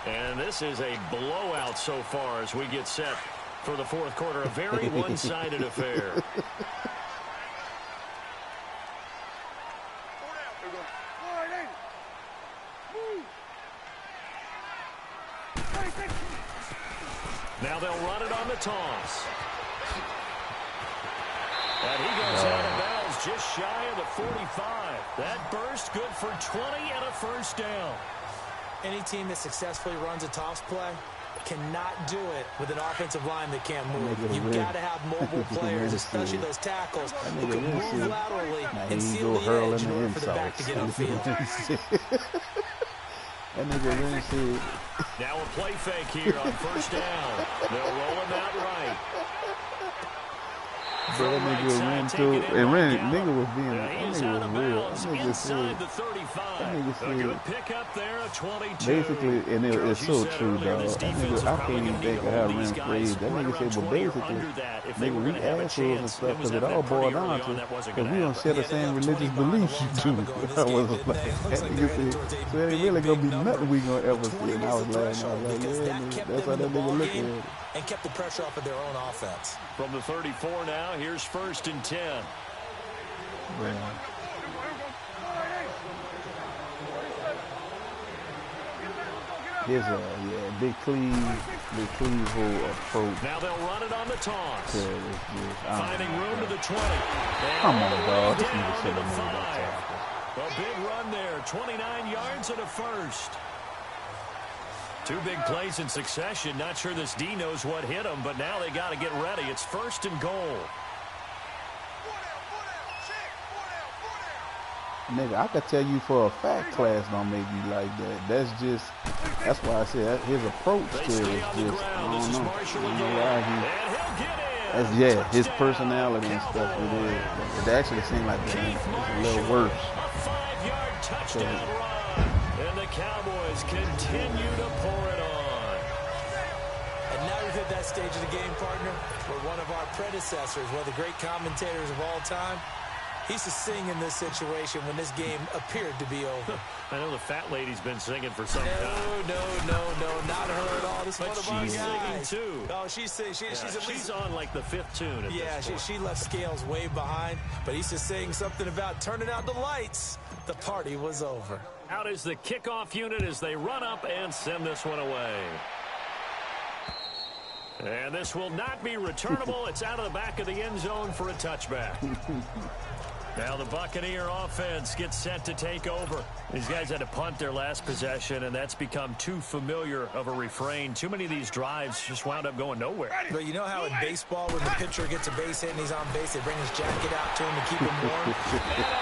And this is a blowout so far as we get set for the 4th quarter. A very one-sided affair. Now they'll run it on the toss. And he goes out of bounds just shy of the 45. That burst good for 20 and a 1st down. Any team that successfully runs a toss play cannot do it with an offensive line that can't move. You've got to have mobile players, especially those tackles, who can move laterally and seal the edge in order for the back to get upfield. Now a play fake here on 1st down. They'll roll him out right. Bro, that nigga was ran through, and nigga was being, that nigga was real. That nigga said, Good pickup there, 22. basically, and it's so true, dog. That nigga, I can't even think of how Rim phrased. That nigga said, well, basically, nigga, we assholes and stuff, because it all boiled down to, because we don't share the same religious beliefs you do. I was like, that nigga said, so it ain't really gonna be nothing we gonna ever see. And I was laughing, I was like, yeah, nigga, that's how that nigga look at it. And kept the pressure off of their own offense. From the 34 now, here's 1st and 10. Yeah. Here's Big Cleve whole approach. Now they'll run it on the toss. Finding room to the 20. Come on, dog. This nigga should have made that tackle. A big run there, 29 yards and a first. 2 big plays in succession. Not sure this D knows what hit him, but now they got to get ready. It's 1st and goal. Nigga, I could tell you for a fact class don't make you like that. That's why I said his approach to it is just, I don't know. Why his personality and stuff it is. It actually seemed like it's a little worse. A 5-yard touchdown run. And the Cowboys continue to pour it on. And now we've hit that stage of the game, partner, where one of our predecessors, one of the great commentators of all time, he used to sing in this situation when this game appeared to be over. I know the fat lady's been singing for some time. No, not her at all. This but one of our she's guys. singing too. Oh, she's at least on like the 5th tune. At yeah, this point. she left Scales way behind, but he used to sing something about turning out the lights. The party was over. Out is the kickoff unit as they run up and send this one away. And this will not be returnable. It's out of the back of the end zone for a touchback. Now the Buccaneer offense gets set to take over. These guys had to punt their last possession, and that's become too familiar of a refrain. Too many of these drives just wound up going nowhere. But you know how in baseball, when the pitcher gets a base hit and he's on base, they bring his jacket out to him to keep him warm? And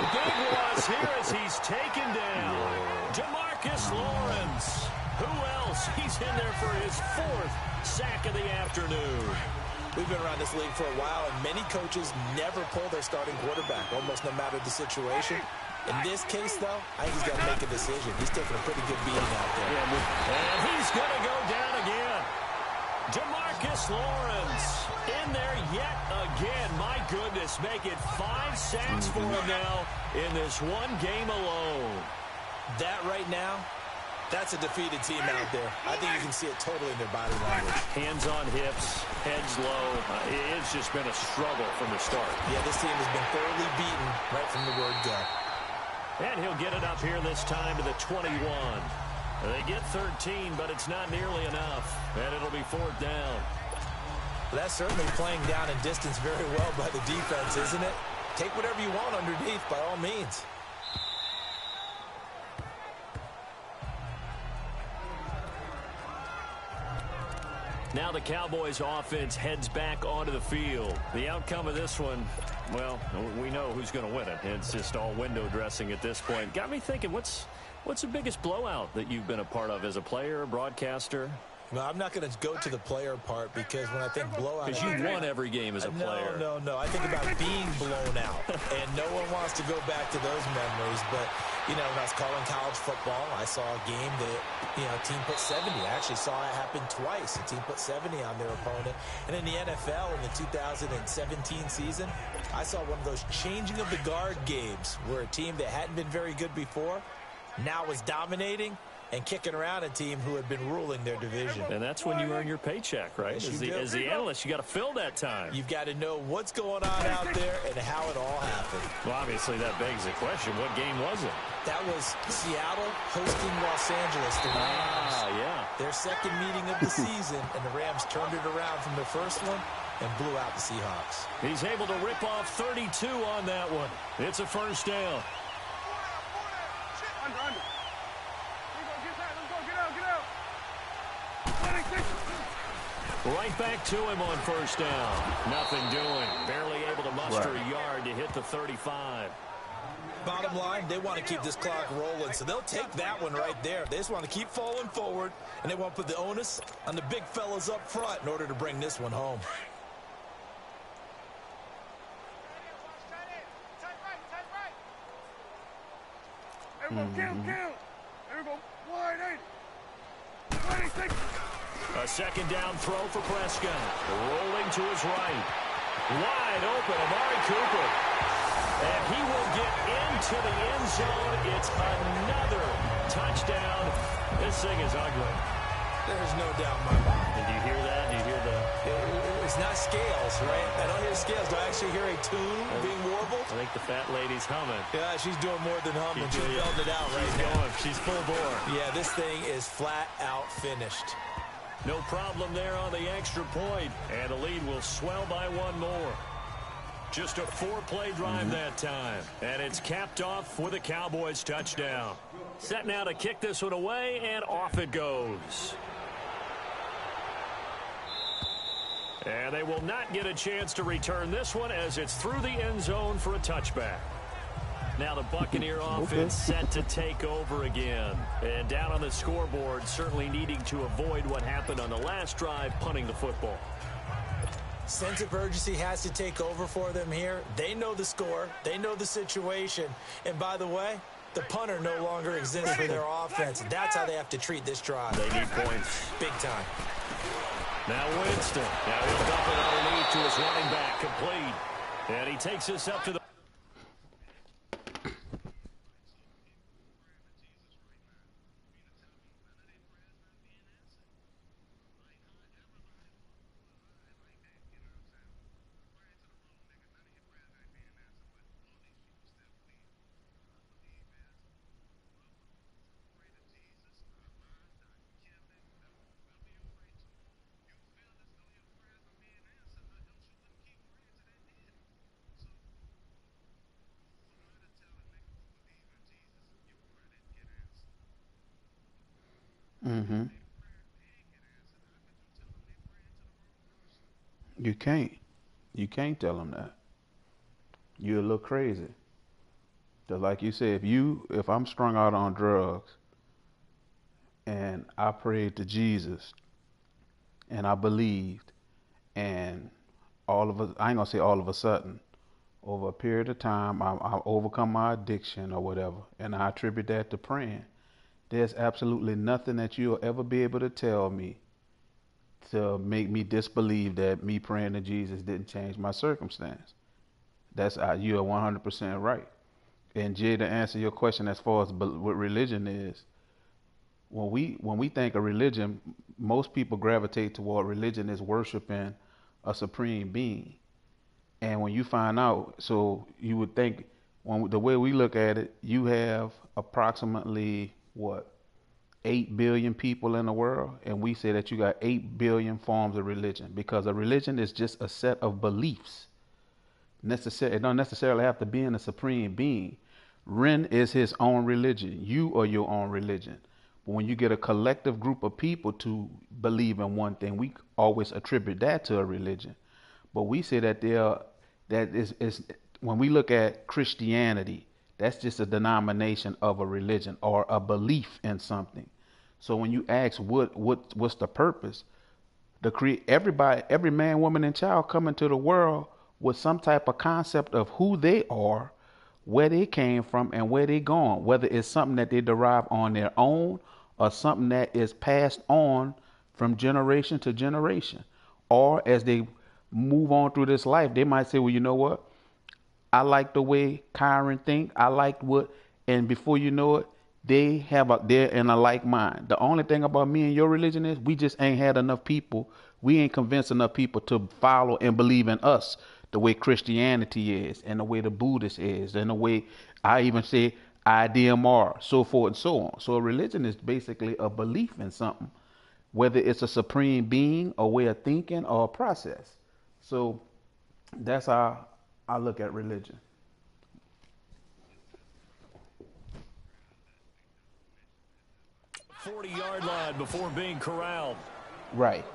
a big loss here as he's taken down. Demarcus Lawrence. Who else? He's in there for his 4th sack of the afternoon. We've been around this league for a while, and many coaches never pull their starting quarterback, almost no matter the situation. In this case, though, I think he's got to make a decision. He's taking a pretty good beating out there. And he's going to go down again. Demarcus Lawrence in there yet again. My goodness, make it 5 sacks for him now in this one game alone. That right now, that's a defeated team out there. I think you can see it totally in their body language. Hands on hips, heads low. It's just been a struggle from the start. Yeah, this team has been thoroughly beaten right from the word go. And he'll get it up here this time to the 21. They get 13, but it's not nearly enough. And it'll be 4th down. That's certainly playing down and distance very well by the defense, isn't it? Take whatever you want underneath by all means. Now the Cowboys offense heads back onto the field. The outcome of this one, well, we know who's going to win it. It's just all window dressing at this point. Got me thinking, what's the biggest blowout that you've been a part of as a player, broadcaster? Well, I'm not going to go to the player part because when I think blowout... Because you won every game as a player. No. I think about being blown out. And no one wants to go back to those memories. But, you know, when I was calling college football, I saw a game that, you know, a team put 70. I actually saw it happen twice. A team put 70 on their opponent. And in the NFL, in the 2017 season, I saw one of those changing of the guard games where a team that hadn't been very good before now was dominating and kicking around a team who had been ruling their division. And that's when you earn your paycheck, right? As the analyst, you got to fill that time. You've got to know what's going on out there and how it all happened. Well, obviously, that begs the question, what game was it? That was Seattle hosting Los Angeles, the Rams. Yeah. Their second meeting of the season, and the Rams turned it around from their first one and blew out the Seahawks. He's able to rip off 32 on that one. It's a 1st down. Under. Right back to him on 1st down. Nothing doing. Barely able to muster a yard to hit the 35. Bottom line, they want to keep this clock rolling, so they'll take that one right there. They just want to keep falling forward, and they want to put the onus on the big fellas up front in order to bring this one home. Everyone count. There we go. Wide 80. 26. A second down throw for Prescott. Rolling to his right. Wide open, Amari Cooper. And he will get into the end zone. It's another touchdown. This thing is ugly. There's no doubt in my mind. Did you hear that? Did you hear the... It's not scales, right? I don't hear scales. Do I actually hear a tune being warbled? I think the fat lady's humming. Yeah, she's doing more than humming. She's belting it out right now. Going. She's full bore. Yeah, this thing is flat out finished. No problem there on the extra point. And the lead will swell by one more. Just a 4-play drive that time. And it's capped off with a Cowboys touchdown. Set now to kick this one away, and off it goes. And they will not get a chance to return this one as it's through the end zone for a touchback. Now the Buccaneer offense set to take over again. And down on the scoreboard, certainly needing to avoid what happened on the last drive, punting the football. Sense of urgency has to take over for them here. They know the score. They know the situation. And by the way, the punter no longer exists for their offense. That's how they have to treat this drive. They need points. Big time. Now Winston. Now he'll dump it underneath to his running back, complete. And he takes this up to the... You can't tell them that. You're a little crazy. Just like you said, if I'm strung out on drugs and I prayed to Jesus and I believed, and I ain't gonna say all of a sudden, over a period of time, I overcome my addiction or whatever, and I attribute that to praying. There's absolutely nothing that you'll ever be able to tell me to make me disbelieve that me praying to Jesus didn't change my circumstance. You are 100% right. And Jay, to answer your question as far as what religion is, when we think of religion, most people gravitate toward religion as worshiping a supreme being. And when you find out, so you would think, the way we look at it, you have approximately 8 billion people in the world, and we say that you got 8 billion forms of religion, because a religion is just a set of beliefs. It don't necessarily have to be in a supreme being. Ren is his own religion. You are your own religion. But when you get a collective group of people to believe in one thing, we always attribute that to a religion. But we say that when we look at Christianity, that's just a denomination of a religion or a belief in something. So when you ask what's the purpose, every man, woman, and child come into the world with some type of concept of who they are, where they came from, and where they going. Whether it's something that they derive on their own or something that is passed on from generation to generation, or as they move on through this life, they might say, well, you know what? I like the way Kyron think. I like and before you know it, they're in a like mind. The only thing about me and your religion is we just ain't had enough people. We ain't convinced enough people to follow and believe in us the way Christianity is, and the way the Buddhist is, and the way I even say IDMR, so forth and so on. So a religion is basically a belief in something, whether it's a supreme being, a way of thinking, or a process. So that's how I look at religion. 40-yard line before being corralled. Right.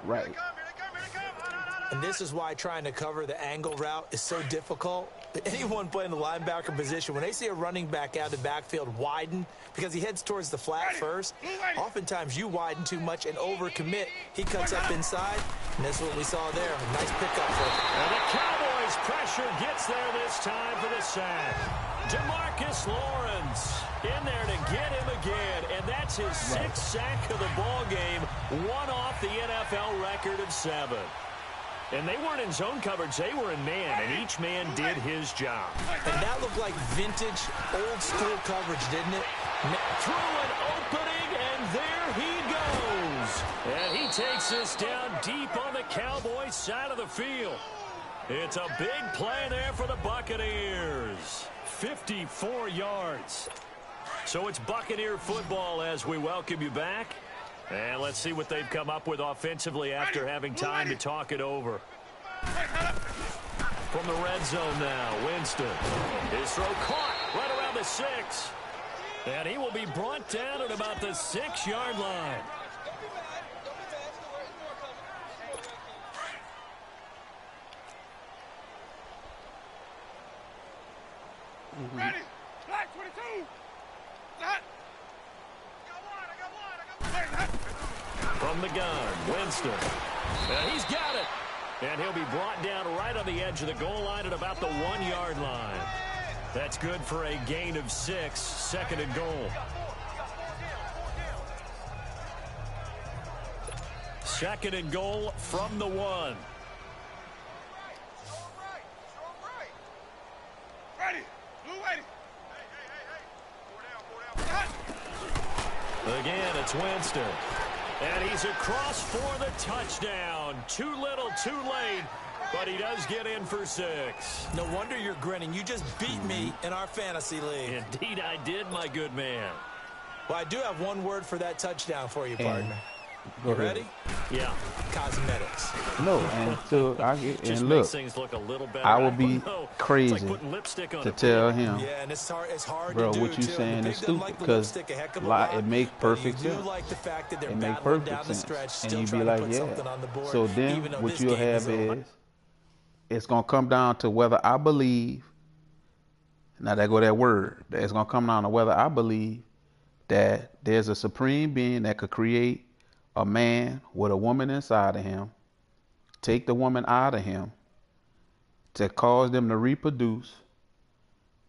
And this is why trying to cover the angle route is so difficult. Anyone playing the linebacker position, when they see a running back out of the backfield widen because he heads towards the flat first, oftentimes you widen too much and overcommit. He cuts up inside, and that's what we saw there. A nice pickup for him. And the Cowboys' pressure gets there this time for the sack. DeMarcus Lawrence in there to get him again, and that's his sixth sack of the ball game, one off the NFL record of 7. And they weren't in zone coverage, they were in man, and each man did his job. And that looked like vintage, old-school coverage, didn't it? Through an opening, and there he goes. And he takes this down deep on the Cowboys' side of the field. It's a big play there for the Buccaneers. 54 yards. So it's Buccaneer football as we welcome you back. And let's see what they've come up with offensively after having time to talk it over. From the red zone now, Winston. His throw caught right around the 6. And he will be brought down at about the 6-yard line. Ready? Black 22. Hot. From the gun, Winston. And he's got it. And he'll be brought down right on the edge of the goal line at about the 1-yard line. That's good for a gain of 6, second and goal. Second and goal from the 1. Ready? Blue ready. Again, it's Winston. And he's across for the touchdown. Too little, too late. But he does get in for 6. No wonder you're grinning. You just beat me in our fantasy league. Indeed I did, my good man. Well, I do have one word for that touchdown for you, partner. Go You ahead. ready? Yeah. Cosmetics. No, and so I get, Just and makes look, things look a little better. I would don't be know. crazy It's like putting lipstick on to a tell pig. him, Yeah, and it's hard bro, to do, what you too. saying The is pig doesn't stupid like the because lipstick a heck of a lot, it make but perfect you do sense. like the fact that they're It make battling perfect down the sense. stretch, And still you be trying to like, put yeah. something on the board. So then even though what this you'll game have over. is it's gonna come down to whether I believe. Now there go that word. It's gonna come down to whether I believe that there's a supreme being that could create a man with a woman inside of him, take the woman out of him, to cause them to reproduce,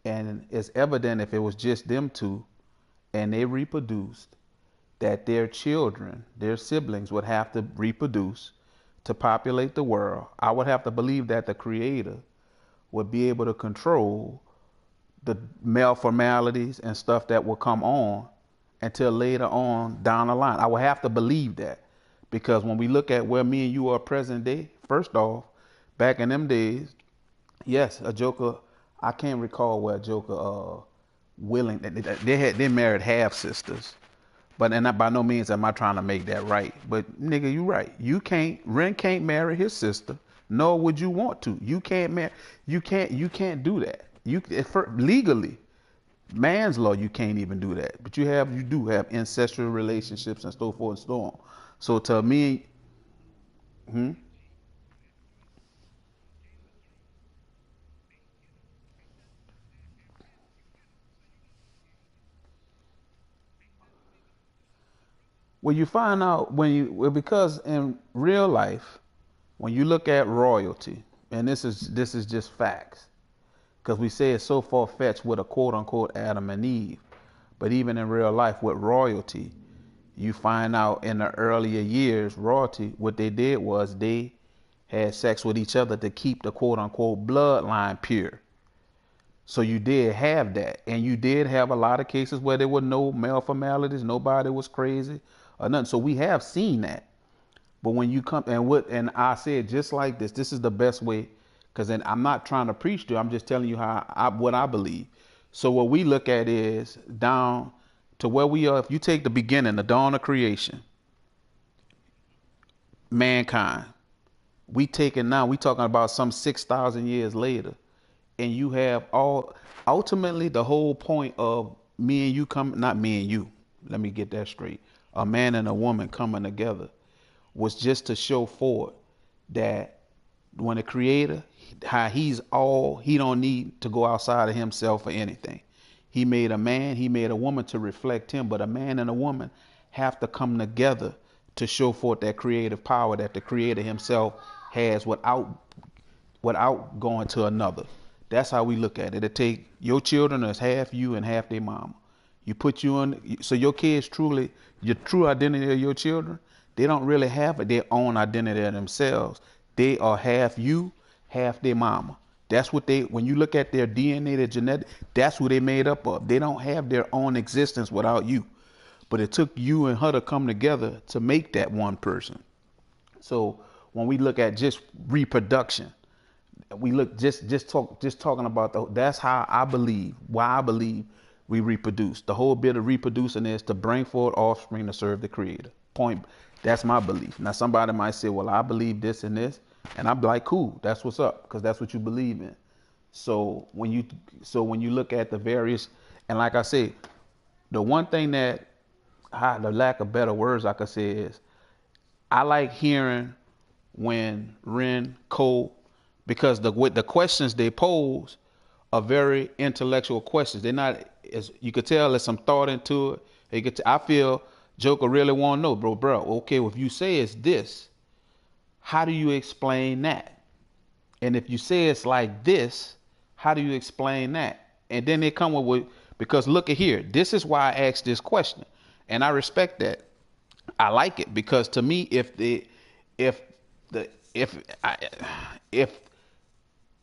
and it's evident if it was just them two and they reproduced, that their children, their siblings would have to reproduce to populate the world. I would have to believe that the creator would be able to control the male formalities and stuff that will come on until later on down the line. I would have to believe that, because when we look at where me and you are present day, first off, back in them days, yes, a Joker, I can't recall where a Joker willing, they married half sisters. But and by no means am I trying to make that right. But nigga, you right. Ren can't marry his sister, nor would you want to. You can't can't do that. Legally, man's law, you can't even do that. But you do have ancestral relationships and so forth and so on. So to me, well, you find out because in real life, when you look at royalty, and this is just facts, because we say it's so far fetched with a quote unquote Adam and Eve, but even in real life with royalty, you find out in the earlier years, royalty, what they did was they had sex with each other to keep the quote unquote bloodline pure. So you did have that, and you did have a lot of cases where there were no male formalities, nobody was crazy or nothing. So we have seen that. But when you come and I said just like this is the best way, because then I'm not trying to preach to you, I'm just telling you what I believe. So what we look at is down to where we are. If you take the beginning, the dawn of creation, mankind, we talking about some 6,000 years later. And you have ultimately the whole point of me and you not me and you, let me get that straight. A man and a woman coming together was just to show forth that when the creator, how he don't need to go outside of himself for anything. He made a man, he made a woman to reflect him, but a man and a woman have to come together to show forth that creative power that the creator himself has without going to another. That's how we look at it. It take your children as half you and half their mama. You put you in, so your kids truly, your true identity of your children, they don't really have their own identity of themselves. They are half you, half their mama. That's what when you look at their DNA, their genetic, that's who they made up of. They don't have their own existence without you. But it took you and her to come together to make that one person. So when we look at just reproduction, we look just talking about that's how I believe, why I believe we reproduce. The whole bit of reproducing is to bring forth offspring to serve the creator. Point. That's my belief. Now somebody might say, well, I believe this and this, and I'm like, cool, that's what's up, because that's what you believe in. So when you look at the various, and like I say, the one thing that, the lack of better words I could say is, I like hearing when Ren, Cole, because the questions they pose are very intellectual questions. They're not, as you could tell, there's some thought into it. I feel Joker really want to know, bro. Okay, well, if you say it's this, how do you explain that? And if you say it's like this, how do you explain that? And then they come up with, because look at here, this is why I asked this question, and I respect that. I like it because to me, if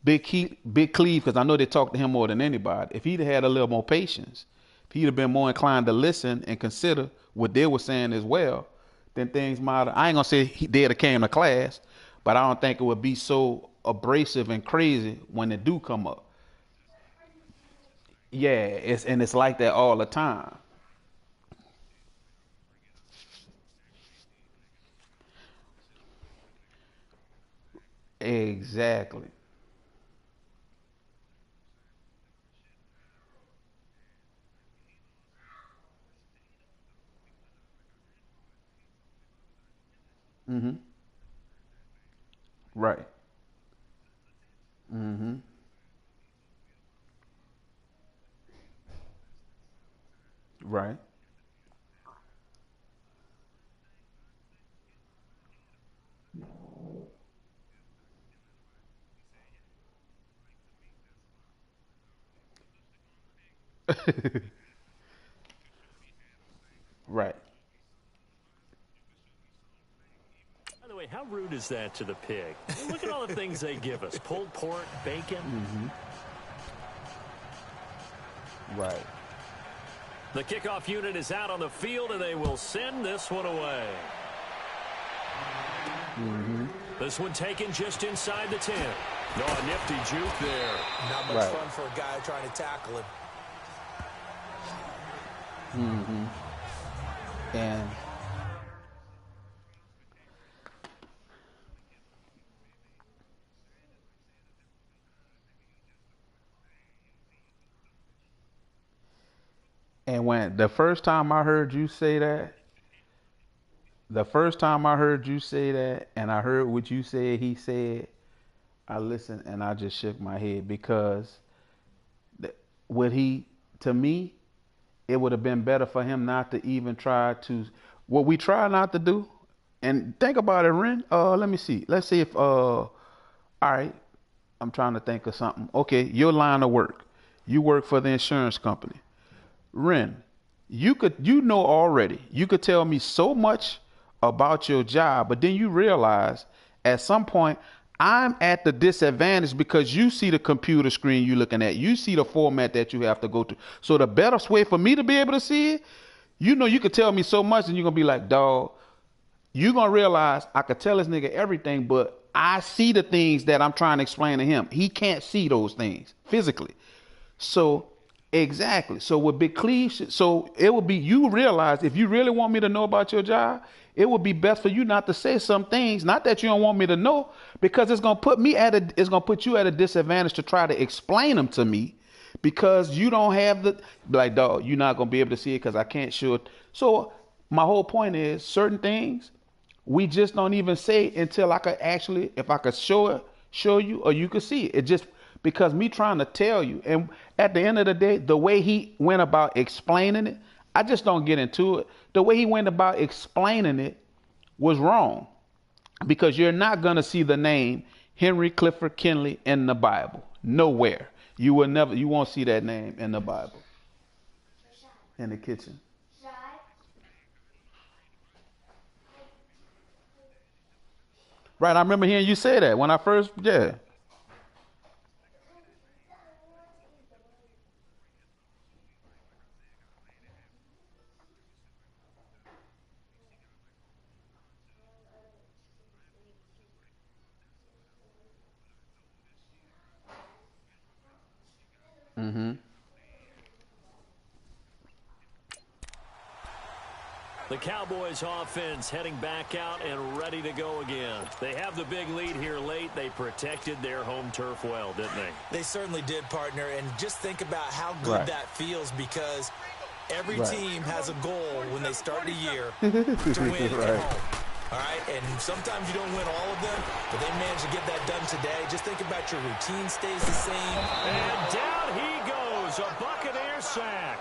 Big Cleve, because I know they talk to him more than anybody, if he'd had a little more patience, if he'd have been more inclined to listen and consider what they were saying as well, then things might have, I ain't gonna say they'd have came to class, but I don't think it would be so abrasive and crazy when they do come up. Yeah, it's like that all the time. Exactly. Mm-hmm. Right. Mm-hmm. Right. Right. By the way, how rude is that to the pig? I mean, look at all the things they give us. Pulled pork, bacon. Mm-hmm. Right. The kickoff unit is out on the field, and they will send this one away. Mm-hmm. This one taken just inside the 10. No, a nifty juke there. Not much fun for a guy trying to tackle him. Mm-hmm. And when the first time I heard you say that, and I heard what you said, he said, I listened and I just shook my head because what he, to me, it would have been better for him not to even try to, what we try not to do. And think about it, Ren. Let me see. Let's see if, all right, I'm trying to think of something. Okay, your line of work. You work for the insurance company. Ren, you know already, you could tell me so much about your job, but then you realize at some point I'm at the disadvantage because you see the computer screen you're looking at. You see the format that you have to go to. So the best way for me to be able to see it, you could tell me so much and you're going to be like, dog, you're going to realize I could tell this nigga everything, but I see the things that I'm trying to explain to him. He can't see those things physically. So exactly. So with Big Cleve, so it would be, you realize if you really want me to know about your job, it would be best for you not to say some things, not that you don't want me to know, because it's gonna put you at a disadvantage to try to explain them to me, because you don't have like, dog, you're not gonna be able to see it because I can't show it. So my whole point is certain things we just don't even say until I could actually, if I could show it show you or you could see it. It just because me trying to tell you, and at the end of the day, the way he went about explaining it, I just don't get into it. The way he went about explaining it was wrong because you're not going to see the name Henry Clifford Kinley in the Bible. Nowhere. You won't see that name in the Bible. In the kitchen. Right, I remember hearing you say that when I first, yeah. Mm-hmm. The Cowboys offense heading back out and ready to go again. They have the big lead here late. They protected their home turf well, didn't they? They certainly did, partner. And just think about how good that feels because every team has a goal when they start the year to win at home. All right, and sometimes you don't win all of them, but they managed to get that done today. Just think about your routine stays the same. And down he goes, a Buccaneer sack.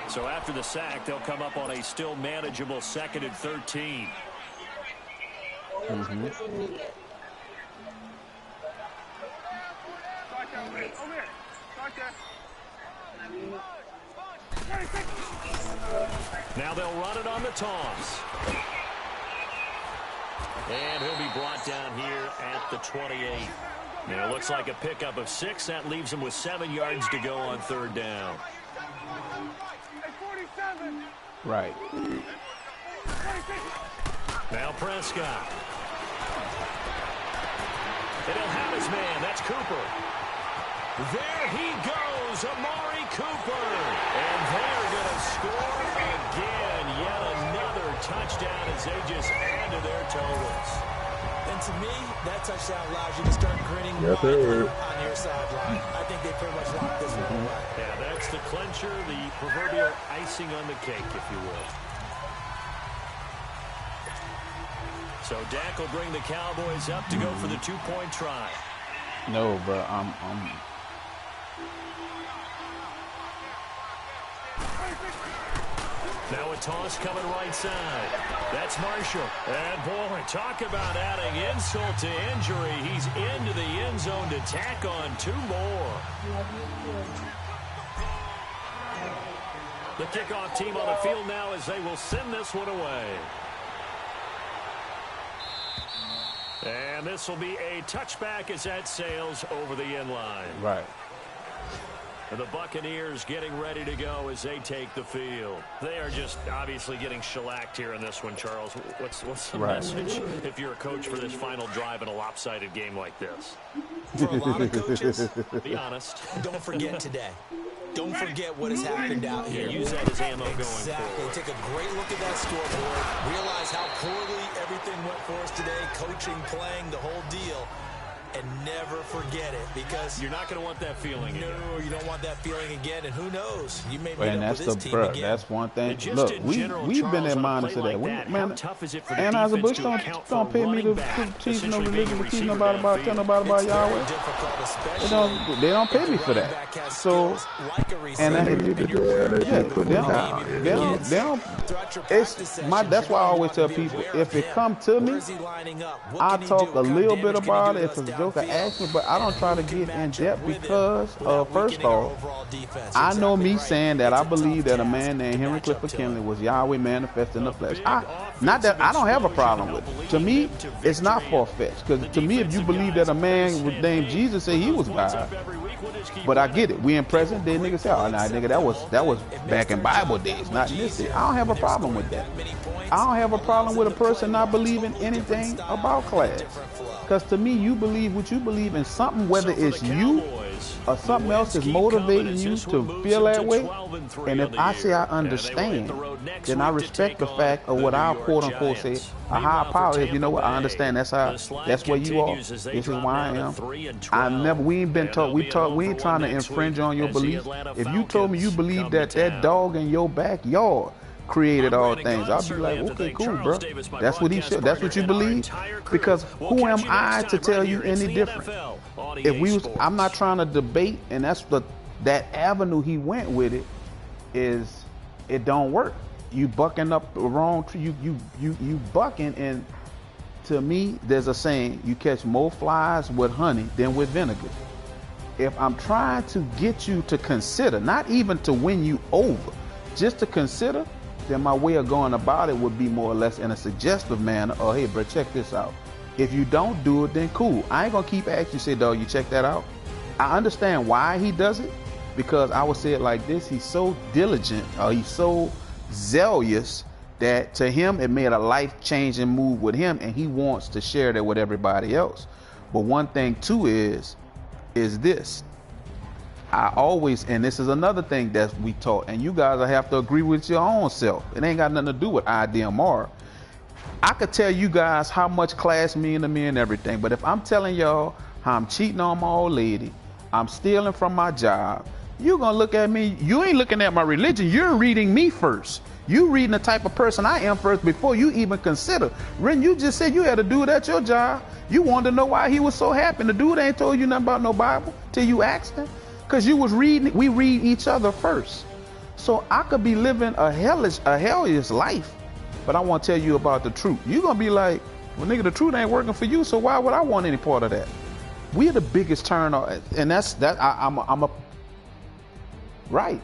So after the sack, they'll come up on a still manageable 2nd and 13. Mm-hmm. Now they'll run it on the toss. And he'll be brought down here at the 28. Now it looks like a pickup of 6. That leaves him with 7 yards to go on 3rd down. Right. Now Prescott. And he'll have his man. That's Cooper. There he goes, Amari Cooper. And they're going to score again. Yet another touchdown as they just add to their totals. And to me, that touchdown allows you to start grinning on your sideline. I think they pretty much locked this one away. Yeah, that's the clincher, the proverbial icing on the cake, if you will. So Dak will bring the Cowboys up to go for the 2-point try. No, but Now a toss coming right side. That's Marshall. And boy, talk about adding insult to injury. He's into the end zone to tack on 2 more. The kickoff team on the field now as they will send this one away. And this will be a touchback as that sails over the end line. right. The Buccaneers getting ready to go as they take the field. They are just obviously getting shellacked here in this one, Charles. What's the message if you're a coach for this final drive in a lopsided game like this? For a lot of coaches, be honest. Don't forget today. Don't forget what has happened out here. Yeah, use that as ammo going forward. Take a great look at that scoreboard. Realize how poorly everything went for us today. Coaching, playing, the whole deal. And never forget it because you're not going to want that feeling again. No, you don't want that feeling again. And who knows? You may meet And up that's with this team again. That's one thing. Look, we've been admonished to that. Man, tough is it for and as a Bush don't pay me to teach no religion, to teach nobody about, tell nobody about Yahweh. They don't pay me for that. So, and they don't. That's why I always tell people, if it come to me, I talk a little bit about it. If it's a joke, I ask me, but I don't try to get in depth because, first off, I know me saying that I believe that a man named Henry Clifford Kinley was Yahweh manifest in the flesh. Not that I don't have a problem with it. To me, it's not far-fetched. Because to me, if you believe that a man named Jesus said he was God, but I get it. We in present day, niggas say, "Oh, nah, nigga, that was back in Bible days, not in this day." I don't have a problem with that. I don't have a problem with a person not believing anything about class. Because to me, you believe what you believe in something, whether it's you or something else is motivating you to feel that way. And if I say I understand, then I respect the fact of what our quote-unquote say a higher power is. You know what? I understand. That's where you are. This is why I am. We ain't been taught. We ain't trying to infringe on your beliefs. If you told me you believe that dog in your backyard created all things. I'll be like, okay, cool, bro. That's what he should. That's what you believe. Because who am I to tell you any different? I'm not trying to debate, and that avenue he went with it don't work. You bucking up the wrong tree. You bucking, and to me, there's a saying: you catch more flies with honey than with vinegar. If I'm trying to get you to consider, not even to win you over, just to consider, then my way of going about it would be more or less in a suggestive manner. Oh, hey, bro, check this out. If you don't do it, then cool. I ain't gonna keep asking you, say, dog, you check that out. I understand why he does it, because I would say it like this: he's so diligent, or he's so zealous that to him it made a life-changing move with him, and he wants to share that with everybody else. But one thing too is this: I always, and this is another thing that we taught, and you guys have to agree with your own self. It ain't got nothing to do with IDMR. I could tell you guys how much class mean to me and everything, but if I'm telling y'all how I'm cheating on my old lady, I'm stealing from my job, you're gonna look at me, you ain't looking at my religion, you're reading me first. You reading the type of person I am first before you even consider. Ren, you just said you had a dude at your job. You wanted to know why he was so happy. The dude ain't told you nothing about no Bible till you asked him. Because you was reading, we read each other first. So I could be living a hellish life, but I want to tell you about the truth. You're going to be like, well, nigga, the truth ain't working for you, so why would I want any part of that? We're the biggest turn on, and I'm a right.